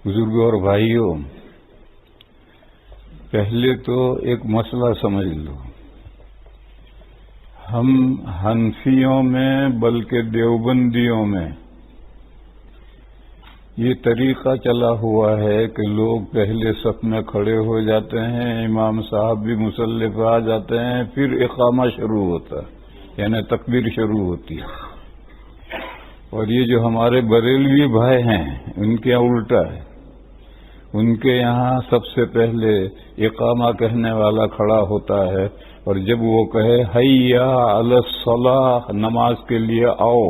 بزرگوں اور بھائیوں، پہلے تو ایک مسئلہ سمجھ لو، ہم حنفیوں میں بلکہ دیوبندیوں میں یہ طریقہ چلا ہوا ہے کہ لوگ پہلے صف میں کھڑے ہو جاتے ہیں، امام صاحب بھی مصلی پہ آ جاتے ہیں، پھر اقامہ شروع ہوتا ہے، یعنی تکبیر شروع ہوتی ہے۔ اور یہ جو ہمارے بریلوی بھائی ہیں ان کے یہاں الٹا ہے، ان کے یہاں سب سے پہلے اقامہ کہنے والا کھڑا ہوتا ہے، اور جب وہ کہے حیا علی الصلاۃ، نماز کے لیے آؤ،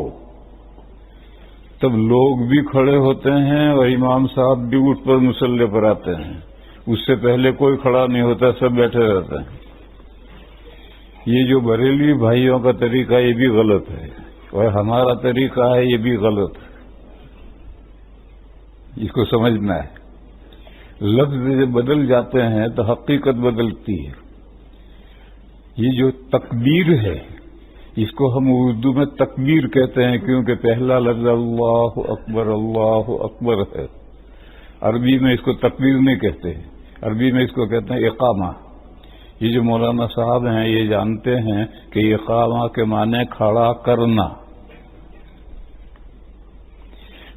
تب لوگ بھی کھڑے ہوتے ہیں اور امام صاحب بھی اٹھ پر مصلی پر آتے ہیں۔ اس سے پہلے کوئی کھڑا نہیں ہوتا، سب بیٹھے رہتے ہیں۔ یہ جو بریلوی بھائیوں کا طریقہ یہ بھی غلط ہے، اور ہمارا طریقہ ہے یہ بھی غلط ہے، اس کو سمجھنا ہے۔ لفظ جب بدل جاتے ہیں تو حقیقت بدلتی ہے۔ یہ جو تکبیر ہے اس کو ہم اردو میں تکبیر کہتے ہیں، کیونکہ پہلا لفظ اللہ اکبر ہے۔ عربی میں اس کو تکبیر نہیں کہتے، عربی میں اس کو کہتے ہیں اقامہ۔ یہ جو مولانا صاحب ہیں یہ جانتے ہیں کہ اقامہ کے معنی کھڑا کرنا،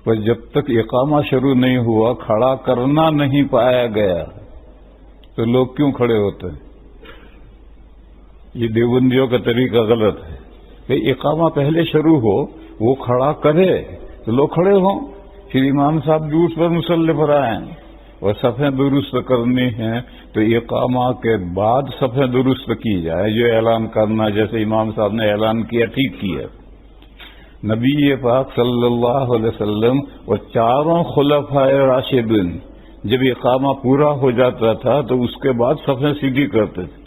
پر جب تک اقامہ شروع نہیں ہوا، کھڑا کرنا نہیں پایا گیا تو لوگ کیوں کھڑے ہوتے ہیں؟ یہ دیوبندیوں کا طریقہ غلط ہے کہ اقامہ پہلے شروع ہو، وہ کھڑا کرے تو لوگ کھڑے ہوں، پھر امام صاحب بھی اس پر مصلی پر آئیں، اور صفیں درست کرنی ہیں تو اقامہ کے بعد صفیں درست کی جائے۔ جو اعلان کرنا، جیسے امام صاحب نے اعلان کیا، ٹھیک کیا۔ نبی پاک صلی اللہ علیہ وسلم اور چاروں خلفائے راشدین جب اقامہ پورا ہو جاتا تھا تو اس کے بعد صفیں سیدھی کرتے تھے،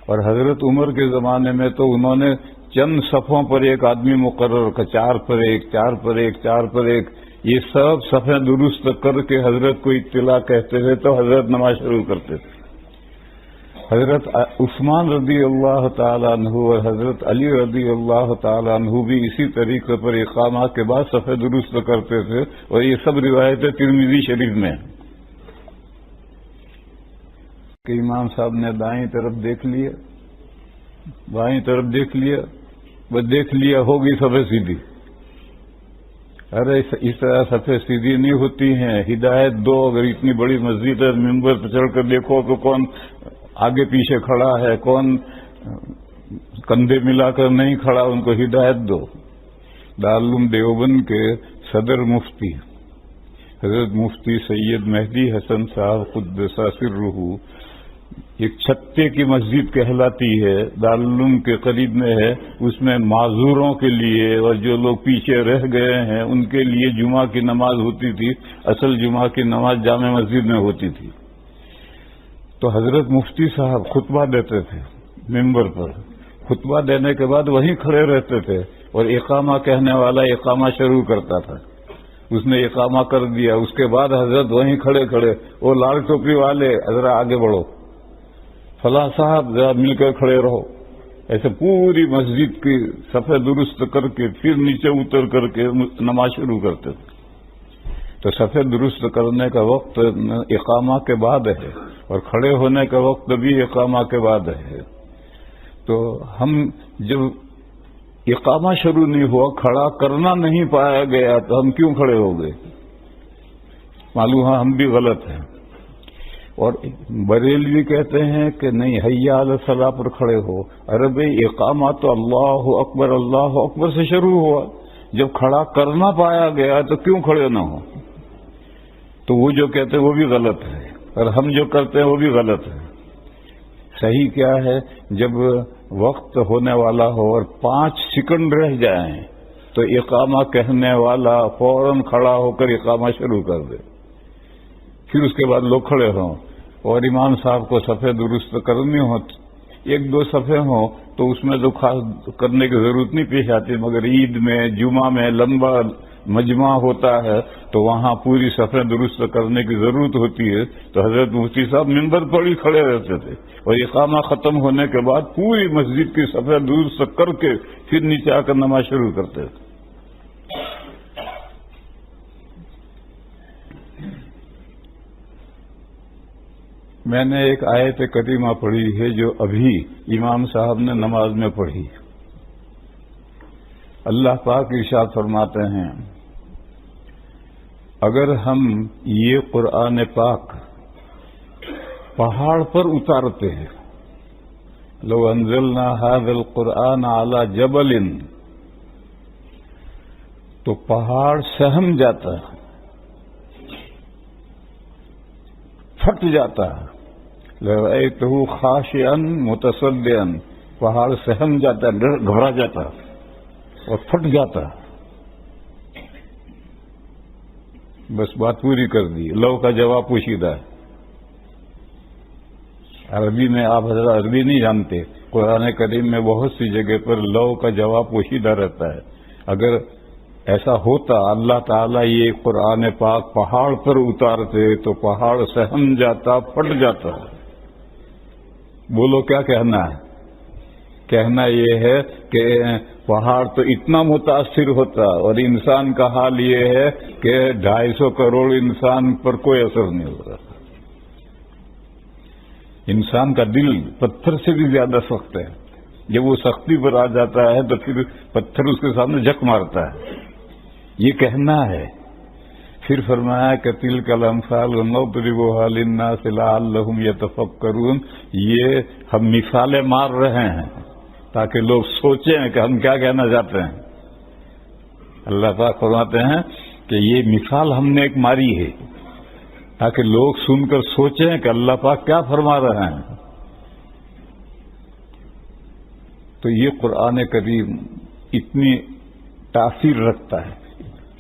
اور حضرت عمر کے زمانے میں تو انہوں نے چند صفوں پر ایک آدمی مقرر کر، 4 پر 1، 4 پر 1، 4 پر 1، یہ سب صفیں درست کر کے حضرت کو اطلاع کہتے تھے تو حضرت نماز شروع کرتے تھے۔ حضرت عثمان رضی اللہ تعالیٰ عنہ اور حضرت علی رضی اللہ تعالیٰ عنہ بھی اسی طریقے پر اقامہ کے بعد صفیں درست کرتے تھے، اور یہ سب روایتیں ترمذی شریف میں ہیں کہ امام صاحب نے دائیں طرف دیکھ لیا، بائیں طرف دیکھ لیا، بس دیکھ لیا، ہوگی صفیں سیدھی۔ ارے اس طرح صفیں سیدھی نہیں ہوتی ہیں، ہدایت دو۔ اگر اتنی بڑی مسجد ہے، ممبر پہ چڑھ کر دیکھو کہ کون آگے پیچھے کھڑا ہے، کون کندھے ملا کر نہیں کھڑا، ان کو ہدایت دو۔ دارالعلوم دیوبند کے صدر مفتی حضرت مفتی سید مہدی حسن صاحب قدس سرہ، ایک چھتے کی مسجد کہلاتی ہے، دارالعلوم کے قریب میں ہے، اس میں معذوروں کے لیے اور جو لوگ پیچھے رہ گئے ہیں ان کے لیے جمعہ کی نماز ہوتی تھی۔ اصل جمعہ کی نماز جامع مسجد میں ہوتی تھی، تو حضرت مفتی صاحب خطبہ دیتے تھے ممبر پر، خطبہ دینے کے بعد وہیں کھڑے رہتے تھے، اور اقامہ کہنے والا اقامہ شروع کرتا تھا۔ اس نے اقامہ کر دیا، اس کے بعد حضرت وہیں کھڑے کھڑے، وہ لال ٹوپی والے حضرت آگے بڑھو، فلاں صاحب ذرا مل کر کھڑے رہو، ایسے پوری مسجد کی صفیں درست کر کے پھر نیچے اتر کر کے نماز شروع کرتے تھے۔ تو صفیں درست کرنے کا وقت اقامہ کے بعد ہے، اور کھڑے ہونے کا وقت بھی اقامہ کے بعد ہے۔ تو ہم جب اقامہ شروع نہیں ہوا، کھڑا کرنا نہیں پایا گیا، تو ہم کیوں کھڑے ہو گئے؟ معلوم ہے ہم بھی غلط ہیں۔ اور بریلوی کہتے ہیں کہ نہیں، حیا علی الصلاۃ پر کھڑے ہو۔ ارے بھائی، اقامہ تو اللہ اکبر سے شروع ہوا، جب کھڑا کرنا پایا گیا تو کیوں کھڑے نہ ہو؟ تو وہ جو کہتے ہیں وہ بھی غلط ہے، اور ہم جو کرتے ہیں وہ بھی غلط ہے۔ صحیح کیا ہے؟ جب وقت ہونے والا ہو اور 5 سیکنڈ رہ جائیں تو اقامہ کہنے والا فوراً کھڑا ہو کر اقامہ شروع کر دے، پھر اس کے بعد لوگ کھڑے ہوں، اور امام صاحب کو صفیں درست کرنی ہو، 1-2 صفیں ہوں تو اس میں تو خاص کرنے کی ضرورت نہیں پیش آتی، مگر عید میں، جمعہ میں لمبا مجمع ہوتا ہے تو وہاں پوری صفیں درست کرنے کی ضرورت ہوتی ہے، تو حضرت مفتی صاحب ممبر پر ہی کھڑے رہتے تھے، اور اقامہ ختم ہونے کے بعد پوری مسجد کی صفیں درست کر کے پھر نیچے آ کر نماز شروع کرتے تھے۔ میں نے ایک آیت کریمہ پڑھی ہے جو ابھی امام صاحب نے نماز میں پڑھی. اللہ پاک ارشاد فرماتے ہیں اگر ہم یہ قرآن پاک پہاڑ پر اتارتے ہیں، لو انزلنا هذا القرآن على جبل، تو پہاڑ سہم جاتا ہے، پھٹ جاتا ہے. لرأيته خاشعا متصدعا، پہاڑ سہم جاتا ہے، گھبرا جاتا اور پھٹ جاتا. بس بات پوری کر دی. لو کا جواب پوشیدہ ہے. عربی میں آپ حضرات عربی نہیں جانتے، قرآن کریم میں بہت سی جگہ پر لو کا جواب پوشیدہ رہتا ہے. اگر ایسا ہوتا اللہ تعالیٰ یہ قرآن پاک پہاڑ پر اتارتے تو پہاڑ سہم جاتا، پھٹ جاتا. بولو کیا کہنا ہے؟ کہنا یہ ہے کہ پہاڑ تو اتنا متاثر ہوتا اور انسان کا حال یہ ہے کہ 250 کروڑ انسان پر کوئی اثر نہیں ہو رہا. انسان کا دل پتھر سے بھی زیادہ سخت ہے. جب وہ سختی پر آ جاتا ہے تو پھر پتھر اس کے سامنے جھک مارتا ہے. یہ کہنا ہے. پھر فرمایا کہ تلک الامثال نضربها للناس لعلهم يتفکرون، یہ ہم مثالیں مار رہے ہیں تاکہ لوگ سوچیں کہ ہم کیا کہنا چاہتے ہیں. اللہ پاک فرماتے ہیں کہ یہ مثال ہم نے ایک ماری ہے تاکہ لوگ سن کر سوچیں کہ اللہ پاک کیا فرما رہے ہیں. تو یہ قرآن کریم اتنی تاثیر رکھتا ہے.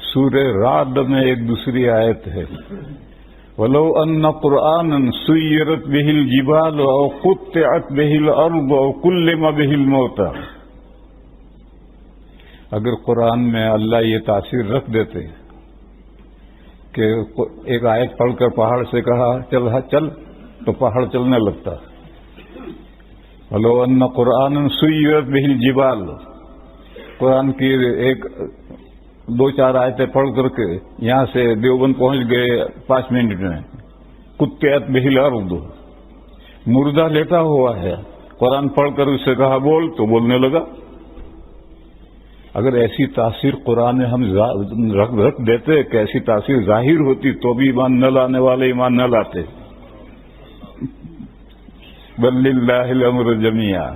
سورہ رعد میں ایک دوسری آیت ہے، وَلَوْ أَنَّ قُرْآنًا سُيِّرَتْ بِهِ الْجِبَالُ أَوْ قُطِّعَتْ بِهِ الْأَرْضُ أَوْ كُلِّمَ بِهِ الْمَوْتَى. اگر قرآن میں اللہ یہ تاثیر رکھ دیتے کہ ایک آیت پڑھ کر پہاڑ سے کہا چل تو پہاڑ چلنے لگتا. وَلَوْ أَنَّ قُرْآنًا سُيِّرَتْ بِهِ الْجِبَالُ، قرآن کی ایک 2-4 آیتیں پڑھ کر کے یہاں سے دیوبند پہنچ گئے 5 منٹ میں. قطعت بہ الارض، مردہ لیٹا ہوا ہے، قرآن پڑھ کر اس سے کہا بول تو بولنے لگا. اگر ایسی تاثیر قرآن میں ہم رکھ دیتے کہ ایسی تاثیر ظاہر ہوتی تو بھی ایمان نہ لانے والے ایمان نہ لاتے. بل للہ الامر جمیعا،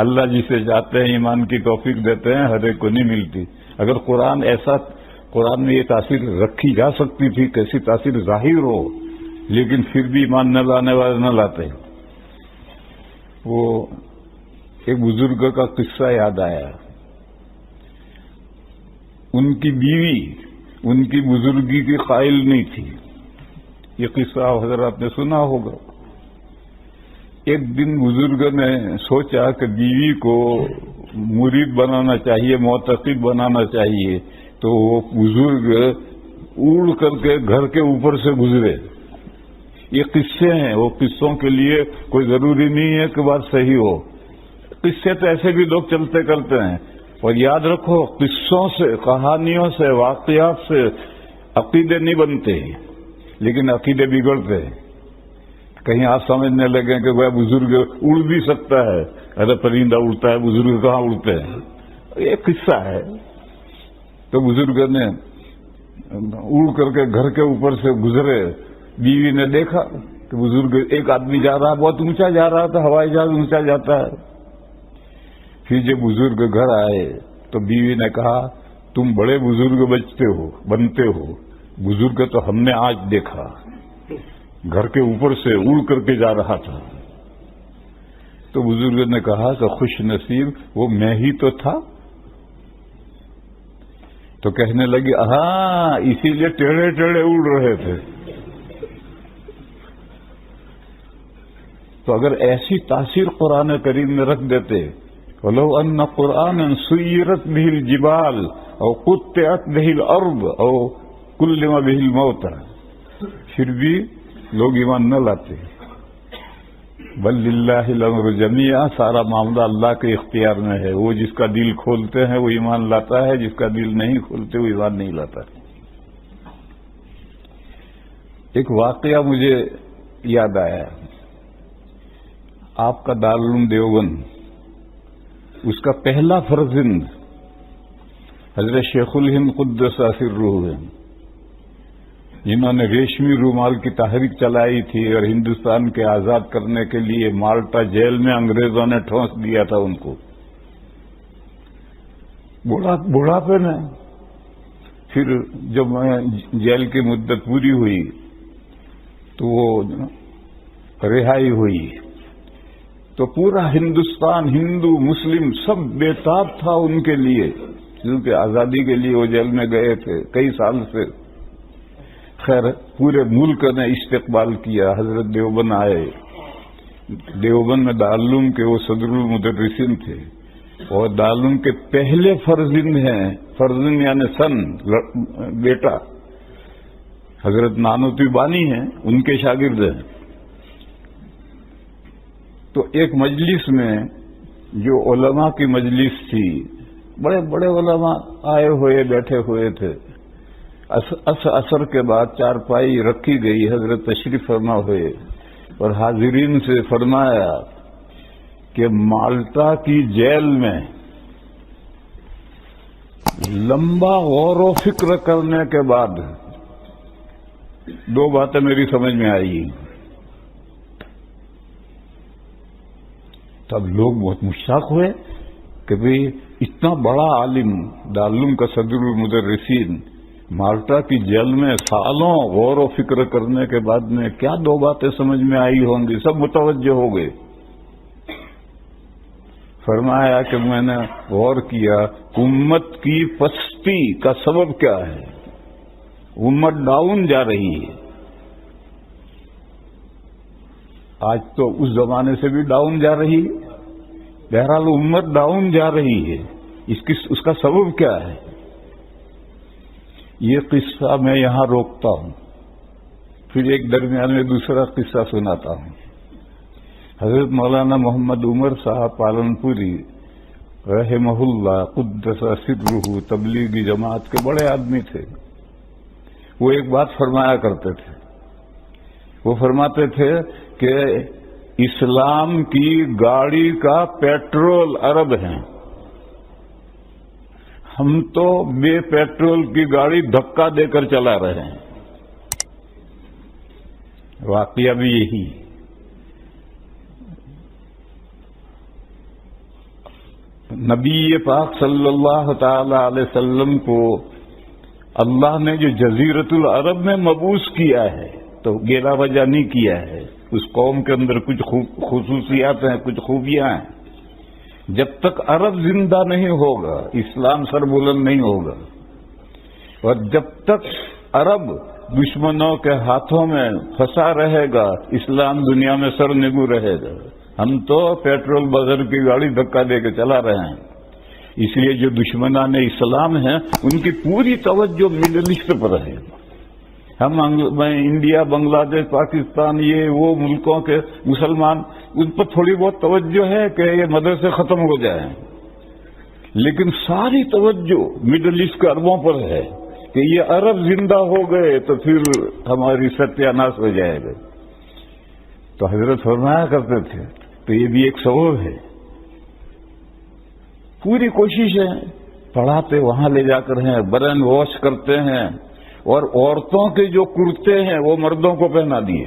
اللہ جسے چاہتے ہیں ایمان کی توفیق دیتے ہیں، ہر ایک کو نہیں ملتی. اگر قرآن میں یہ تاثیر رکھی جا سکتی تھی، کیسی تاثیر ظاہر ہو، لیکن پھر بھی ایمان نہ لانے والے نہ لاتے. وہ ایک بزرگ کا قصہ یاد آیا. ان کی بیوی ان کی بزرگی کی قائل نہیں تھی. یہ قصہ حضرات نے سنا ہوگا. ایک دن بزرگ نے سوچا کہ بیوی کو مرید بنانا چاہیے، معتقد بنانا چاہیے، تو وہ بزرگ اڑ کر کے گھر کے اوپر سے گزرے. یہ قصے ہیں، وہ قصوں کے لیے کوئی ضروری نہیں ہے کہ بات صحیح ہو. قصے تو ایسے بھی لوگ چلتے کرتے ہیں. اور یاد رکھو، قصوں سے، کہانیوں سے، واقعات سے عقیدے نہیں بنتے، لیکن عقیدے بگڑتے. کہیں آپ سمجھنے لگیں کہ وہ بزرگ اڑ بھی سکتا ہے. ارے پرندہ اڑتا ہے، بزرگ کہاں اڑتے ہیں؟ یہ قصہ ہے. تو بزرگ نے اڑ کر کے گھر کے اوپر سے گزرے. بیوی نے دیکھا کہ بزرگ ایک آدمی جا رہا، بہت اونچا جا رہا تھا، ہوائی جہاز اونچا جاتا ہے. پھر جب بزرگ گھر آئے تو بیوی نے کہا تم بڑے بزرگ بنتے ہو. بزرگ تو ہم نے آج دیکھا، گھر کے اوپر سے اڑ کر کے جا رہا تھا. تو بزرگ نے کہا کہ خوش نصیب وہ میں ہی تو تھا. تو کہنے لگی ہاں، اسی لیے ٹیڑھے ٹیڑھے اڑ رہے تھے. تو اگر ایسی تاثیر قرآن کریم میں رکھ دیتے، وَلَوْ أَنَّ قُرْآنًا سُيِّرَتْ بِهِ الْجِبَالُ أَوْ قُطِّعَتْ بِهِ الْأَرْضُ أَوْ كُلِّمَ بِهِ الْمَوْتَى، پھر بھی لوگ ایمان نہ لاتے. بل للہ الامر جمیعا، سارا معاملہ اللہ کے اختیار میں ہے. وہ جس کا دل کھولتے ہیں وہ ایمان لاتا ہے، جس کا دل نہیں کھولتے وہ ایمان نہیں لاتا. ایک واقعہ مجھے یاد آیا. آپ کا دارالعلوم دیوبند، اس کا پہلا فرزند حضرت شیخ الہند قدس سرہ ہے، جنہوں نے ریشمی رومال کی تحریک چلائی تھی اور ہندوستان کے آزاد کرنے کے لیے مالٹا جیل میں انگریزوں نے ٹھونس دیا تھا ان کو بڑھاپے میں۔ پھر جب جیل کی مدت پوری ہوئی تو وہ رہائی ہوئی، تو پورا ہندوستان، ہندو مسلم سب بےتاب تھا ان کے لیے، کیونکہ آزادی کے لیے وہ جیل میں گئے تھے کئی سال سے۔ خیر پورے ملک نے استقبال کیا، حضرت دیوبند آئے۔ دیوبند میں دارالعلوم کے وہ صدر المدرسین تھے، اور دارالعلوم کے پہلے فرزند ہیں، فرزند یعنی سن بیٹا حضرت نانوتوی بانی ہیں، ان کے شاگرد ہیں۔ تو ایک مجلس میں جو علماء کی مجلس تھی، بڑے بڑے علماء آئے ہوئے بیٹھے ہوئے تھے، عصر کے بعد چارپائی رکھی گئی، حضرت تشریف فرما ہوئے اور حاضرین سے فرمایا کہ مالٹا کی جیل میں لمبا غور و فکر کرنے کے بعد دو باتیں میری سمجھ میں آئی۔ تب لوگ بہت مشتاق ہوئے کہ بھئی اتنا بڑا عالم، دارالعلوم کا صدر المدرسین، مالٹا کی جیل میں سالوں غور و فکر کرنے کے بعد میں کیا دو باتیں سمجھ میں آئی ہوں گی؟ سب متوجہ ہو گئے۔ فرمایا کہ میں نے غور کیا، امت کی پستی کا سبب کیا ہے؟ امت ڈاؤن جا رہی ہے۔ آج تو اس زمانے سے بھی ڈاؤن جا رہی ہے، بہرحال امت ڈاؤن جا رہی ہے، اس کا سبب کیا ہے؟ یہ قصہ میں یہاں روکتا ہوں، پھر ایک درمیان میں دوسرا قصہ سناتا ہوں۔ حضرت مولانا محمد عمر صاحب پالنپوری رحمہ اللہ قدس سرہ تبلیغی جماعت کے بڑے آدمی تھے۔ وہ ایک بات فرمایا کرتے تھے، وہ فرماتے تھے کہ اسلام کی گاڑی کا پیٹرول ارب ہیں، ہم تو بے پیٹرول کی گاڑی دھکا دے کر چلا رہے ہیں۔ واقعہ بھی یہی۔ نبی پاک صلی اللہ تعالی علیہ وسلم کو اللہ نے جو جزیرت العرب میں مبعوث کیا ہے تو گیلا بجا نہیں کیا ہے، اس قوم کے اندر کچھ خصوصیات ہیں، کچھ خوبیاں ہیں۔ جب تک عرب زندہ نہیں ہوگا اسلام سر بلند نہیں ہوگا، اور جب تک عرب دشمنوں کے ہاتھوں میں پھنسا رہے گا اسلام دنیا میں سر نگو رہے گا۔ ہم تو پیٹرول بغیر کی گاڑی دھکا دے کے چلا رہے ہیں، اس لیے جو دشمنان اسلام ہیں ان کی پوری توجہ مڈل ایسٹ پر ہے۔ ہم انڈیا، بنگلہ دیش، پاکستان، یہ وہ ملکوں کے مسلمان، ان پر تھوڑی بہت توجہ ہے کہ یہ مدرسے ختم ہو جائیں، لیکن ساری توجہ مڈل ایسٹ کے عربوں پر ہے کہ یہ عرب زندہ ہو گئے تو پھر ہماری ستیہ ناش ہو جائے گا۔ تو حضرت فرمایا کرتے تھے تو یہ بھی ایک سبب ہے۔ پوری کوشش ہے، پڑھاتے وہاں لے جا کر ہیں، برین واش کرتے ہیں، اور عورتوں کے جو کرتے ہیں وہ مردوں کو پہنا دیے۔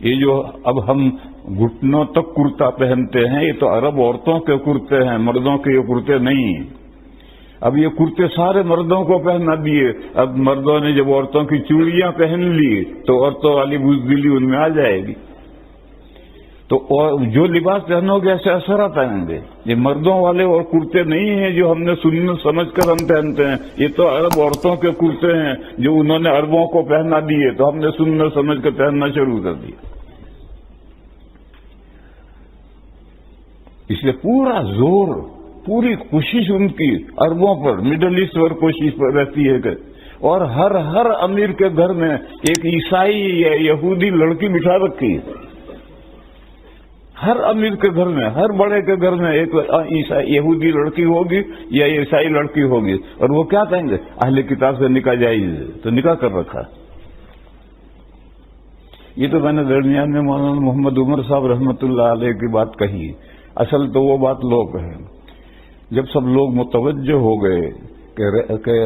یہ جو اب ہم گھٹنوں تک کرتا پہنتے ہیں یہ تو عرب عورتوں کے کرتے ہیں، مردوں کے یہ کرتے نہیں ہیں۔ اب یہ کرتے سارے مردوں کو پہنا دیے۔ اب مردوں نے جب عورتوں کی چوڑیاں پہن لی تو عورتوں والی بزدلی ان میں آ جائے گی۔ تو جو لباس پہنو گے ایسے اثرات پہنیں گے۔ یہ مردوں والے اور کرتے نہیں ہیں جو ہم نے سنت سمجھ کر ہم پہنتے ہیں، یہ تو عرب عورتوں کے کرتے ہیں جو انہوں نے عربوں کو پہنا دیے تو ہم نے سنت سمجھ کر پہننا شروع کر دیا۔ اس لیے پورا زور، پوری کوشش ان کی عربوں پر، مڈل ایسٹ پر کوشش پر رہتی ہے کہ، اور ہر امیر کے گھر میں ایک عیسائی یا یہودی لڑکی بٹھا رکھی ہے۔ ہر امیر کے گھر میں، ہر بڑے کے گھر میں ایک یہودی لڑکی ہوگی یا عیسائی لڑکی ہوگی، اور وہ کیا کہیں گے؟ اہل کتاب سے نکاح جائز ہے تو نکاح کر رکھا۔ یہ تو میں نے درمیان میں مولانا محمد عمر صاحب رحمۃ اللہ علیہ کی بات کہی. اصل تو وہ بات لوگ ہے. جب سب لوگ متوجہ ہو گئے کہ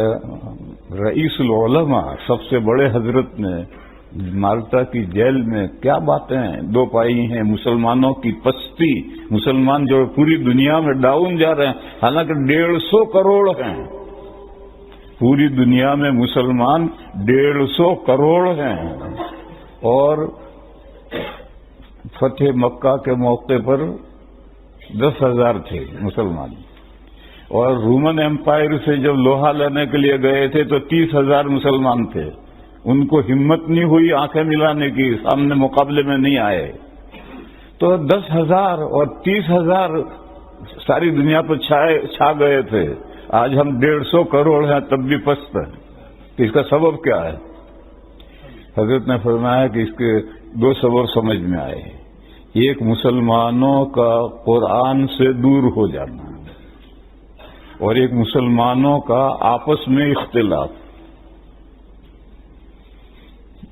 رئیس العلماء سب سے بڑے حضرت نے مالٹا کی جیل میں کیا باتیں دو پائی ہیں، مسلمانوں کی پستی، مسلمان جو پوری دنیا میں ڈاؤن جا رہے ہیں، حالانکہ 150 کروڑ ہیں پوری دنیا میں، مسلمان 150 کروڑ ہیں، اور فتح مکہ کے موقع پر 10,000 تھے مسلمان، اور رومن ایمپائر سے جب لوہا لینے کے لیے گئے تھے تو 30,000 مسلمان تھے. ان کو ہمت نہیں ہوئی آنکھیں ملانے کی، سامنے مقابلے میں نہیں آئے. تو 10,000 اور 30,000 ساری دنیا پر چھا گئے تھے. آج ہم 150 کروڑ ہیں تب بھی پست ہیں. تو اس کا سبب کیا ہے؟ حضرت نے فرمایا کہ اس کے 2 سبب سمجھ میں آئے. ایک، مسلمانوں کا قرآن سے دور ہو جانا، اور ایک مسلمانوں کا آپس میں اختلاف.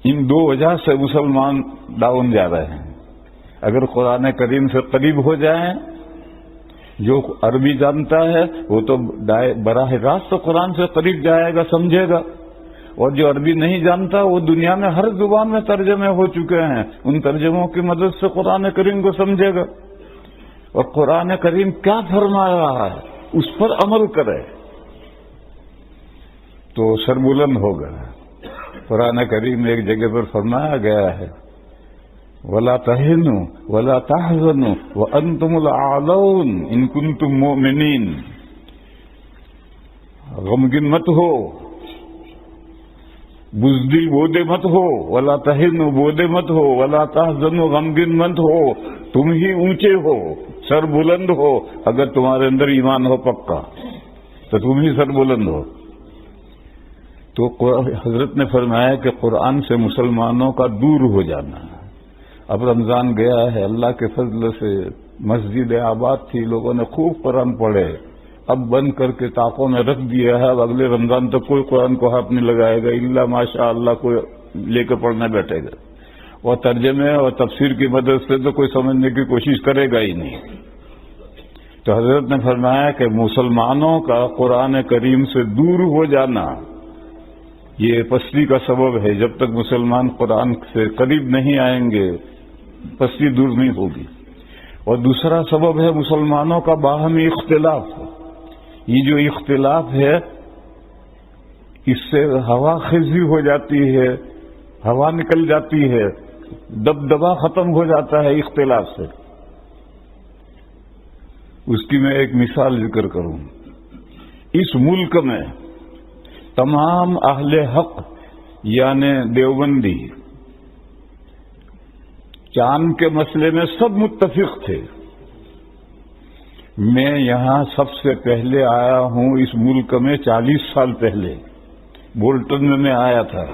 ان 2 وجہ سے مسلمان ڈاؤن جا رہے ہیں. اگر قرآن کریم سے قریب ہو جائیں، جو عربی جانتا ہے وہ تو براہ راست قرآن سے قریب جائے گا، سمجھے گا، اور جو عربی نہیں جانتا وہ دنیا میں ہر زبان میں ترجمے ہو چکے ہیں، ان ترجموں کی مدد سے قرآن کریم کو سمجھے گا. اور قرآن کریم کیا فرما رہا ہے اس پر عمل کرے تو سربلند ہوگا. قرآن کریم میں ایک جگہ پر فرمایا گیا ہے، وَلَا تَهِنُوا وَلَا تَحْزَنُوا وَأَنْتُمُ الْأَعْلَوْنَ إِن كُنتُم مُؤْمِنِينَ. غمگین مت ہو، بزدل بودے مت ہو، وَلَا تَهِنُوا بودے مت ہو، وَلَا تَحْزَنُوا غمگین مت ہو، تم ہی اونچے ہو، سر بلند ہو. اگر تمہارے اندر ایمان ہو پکا تو تم ہی سر بلند ہو. تو حضرت نے فرمایا کہ قرآن سے مسلمانوں کا دور ہو جانا. اب رمضان گیا ہے، اللہ کے فضل سے مسجد آباد تھی، لوگوں نے خوب قرآن پڑھے، اب بند کر کے طاقوں میں رکھ دیا ہے. اب اگلے رمضان تک کوئی قرآن کو ہاتھ نہیں لگائے گا، الا ماشاء اللہ کوئی لے کے پڑھنے بیٹھے گا، اور ترجمے اور تفسیر کی مدد سے تو کوئی سمجھنے کی کوشش کرے گا ہی نہیں. تو حضرت نے فرمایا کہ مسلمانوں کا قرآن کریم سے دور ہو جانا یہ پستی کا سبب ہے. جب تک مسلمان قرآن سے قریب نہیں آئیں گے پستی دور نہیں ہوگی. اور دوسرا سبب ہے مسلمانوں کا باہمی اختلاف. یہ جو اختلاف ہے اس سے ہوا خزی ہو جاتی ہے، ہوا نکل جاتی ہے، دبدبا ختم ہو جاتا ہے اختلاف سے. اس کی میں ایک مثال ذکر کروں. اس ملک میں تمام اہل حق یعنی دیوبندی چاند کے مسئلے میں سب متفق تھے. میں یہاں سب سے پہلے آیا ہوں اس ملک میں 40 سال پہلے، بولٹن میں آیا تھا.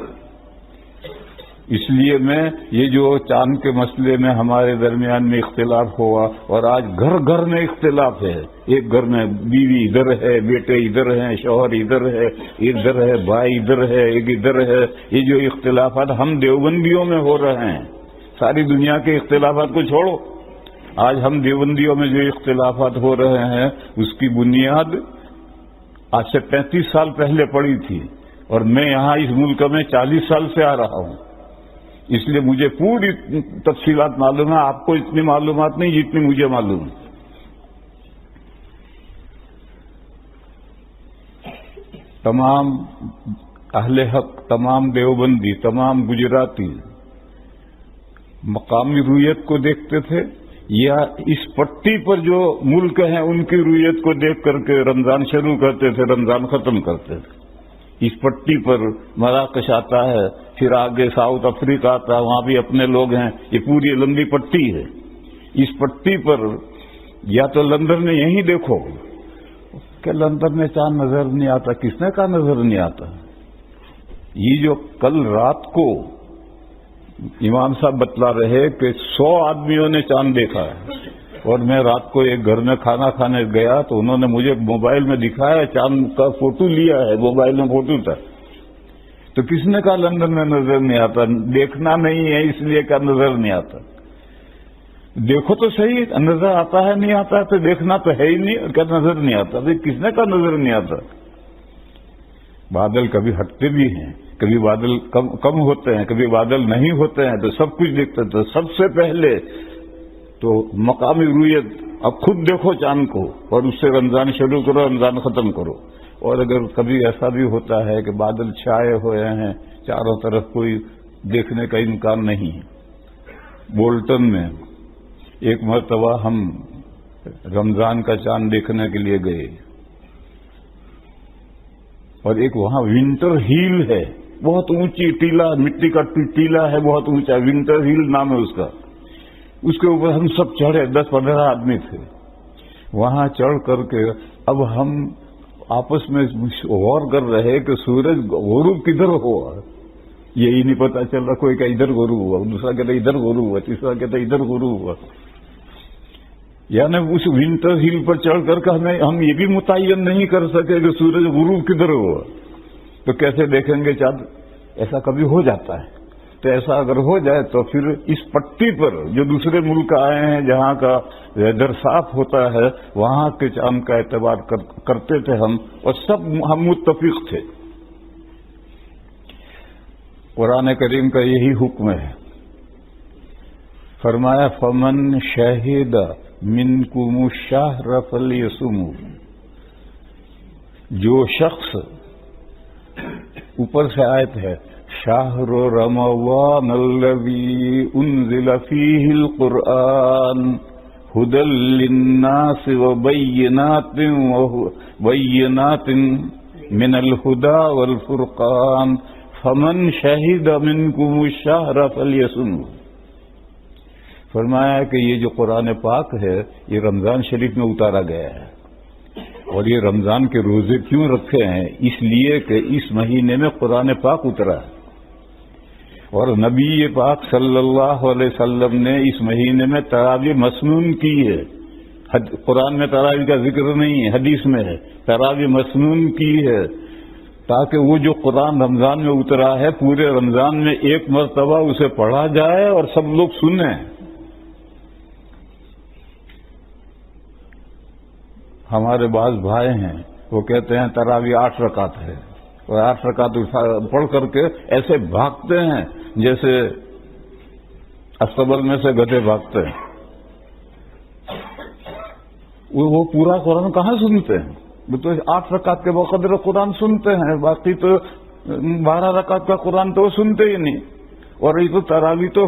اس لیے میں یہ جو چاند کے مسئلے میں ہمارے درمیان میں اختلاف ہوا، اور آج گھر گھر میں اختلاف ہے. ایک گھر میں بیوی ادھر ہے، بیٹے ادھر ہیں، شوہر ادھر ہے، بھائی ادھر ہے، ایک ادھر ہے. یہ جو اختلافات ہم دیوبندیوں میں ہو رہے ہیں، ساری دنیا کے اختلافات کو چھوڑو، آج ہم دیوبندیوں میں جو اختلافات ہو رہے ہیں اس کی بنیاد آج سے 35 سال پہلے پڑی تھی. اور میں یہاں اس ملک میں 40 سال سے آ رہا ہوں، اس لیے مجھے پوری تفصیلات معلوم ہے. آپ کو اتنی معلومات نہیں جتنی مجھے معلوم ہے. تمام اہل حق، تمام دیوبندی، تمام گجراتی مقامی رویت کو دیکھتے تھے، یا اس پٹی پر جو ملک ہیں ان کی رویت کو دیکھ کر کے رمضان شروع کرتے تھے، رمضان ختم کرتے تھے. اس پٹی پر مراکش آتا ہے، پھر آگے ساؤتھ افریقہ آتا ہے، وہاں بھی اپنے لوگ ہیں. یہ پوری لمبی پٹی ہے. اس پٹی پر یا تو لندن میں یہیں دیکھو کہ لندن میں چاند نظر نہیں آتا. کس نے کہا نظر نہیں آتا؟ یہ جو کل رات کو امام صاحب بتلا رہے کہ 100 آدمیوں نے چاند دیکھا ہے، اور میں رات کو ایک گھر میں کھانا کھانے گیا تو انہوں نے مجھے موبائل میں دکھایا، چاند کا فوٹو لیا ہے، موبائل میں فوٹو تھا. تو کس نے کہا لندن میں نظر نہیں آتا؟ دیکھنا نہیں ہے اس لیے کا نظر نہیں آتا. دیکھو تو صحیح، نظر آتا ہے نہیں آتا ہے تو دیکھنا تو ہے ہی نہیں، اور کیا نظر نہیں آتا؟ کس نے کہا نظر نہیں آتا؟ بادل کبھی ہٹتے بھی ہیں، کبھی بادل کم ہوتے ہیں، کبھی بادل نہیں ہوتے ہیں، تو سب کچھ دیکھتے. تو سب سے پہلے تو مقامی رویت، اب خود دیکھو چاند کو اور اس سے رمضان شروع کرو، رمضان ختم کرو. اور اگر کبھی ایسا بھی ہوتا ہے کہ بادل چھائے ہوئے ہیں، چاروں طرف کوئی دیکھنے کا امکان نہیں. بولٹن میں ایک مرتبہ ہم رمضان کا چاند دیکھنے کے لیے گئے، اور ایک وہاں ونٹر ہیل ہے، بہت اونچی ٹیلا، مٹی کا ٹیلا ہے، بہت اونچا، ونٹر ہیل نام ہے اس کا. اس کے اوپر ہم سب چڑھے، 10-15 آدمی تھے. وہاں چڑھ کر کے اب ہم آپس میں غور کر رہے کہ سورج غروب کدھر ہوا، یہی نہیں پتا چل رہا. کوئی کہ ادھر غروب ہوا، دوسرا کہتا ادھر غروب ہوا، تیسرا کہتا ادھر غروب ہوا. یعنی اس ونٹر ہیل پر چڑھ کر کے ہم یہ بھی متعین نہیں کر سکے کہ سورج غروب کدھر ہوا، تو کیسے دیکھیں گے چاند؟ ایسا کبھی ہو جاتا ہے. تو ایسا اگر ہو جائے تو پھر اس پٹی پر جو دوسرے ملک آئے ہیں جہاں کا ویدر صاف ہوتا ہے، وہاں کے چاند کا اعتبار کرتے تھے ہم، اور سب ہم متفق تھے. قرآن کریم کا یہی حکم ہے. فرمایا فمن شہد منکم الشہر فلیصمہ، جو شخص، اوپر سے آیت ہے شہر رمضان الذی انزل فیہ القرآن ھدی للناس وبینات من الھدی والفرقان فمن شہد منکم الشہر فلیصمہ. فرمایا کہ یہ جو قرآن پاک ہے یہ رمضان شریف میں اتارا گیا ہے، اور یہ رمضان کے روزے کیوں رکھے ہیں؟ اس لیے کہ اس مہینے میں قرآن پاک اترا ہے، اور نبی پاک صلی اللہ علیہ وسلم نے اس مہینے میں تراویح مسنون کی ہے. قرآن میں تراویح کا ذکر نہیں ہے، حدیث میں ہے، تراویح مسنون کی ہے، تاکہ وہ جو قرآن رمضان میں اترا ہے پورے رمضان میں ایک مرتبہ اسے پڑھا جائے اور سب لوگ سنیں. ہمارے بعض بھائی ہیں وہ کہتے ہیں تراویح 8 رکعت ہے، اور 8 رکعت پڑھ کر کے ایسے بھاگتے ہیں جیسے استبل میں سے گدھے بھاگتے ہیں. وہ پورا قرآن کہاں سنتے ہیں؟ وہ تو 8 رکعت کے بقدر قرآن سنتے ہیں، باقی تو 12 رکعت کا قرآن تو وہ سنتے ہی نہیں. اور یہ تو تراویح تو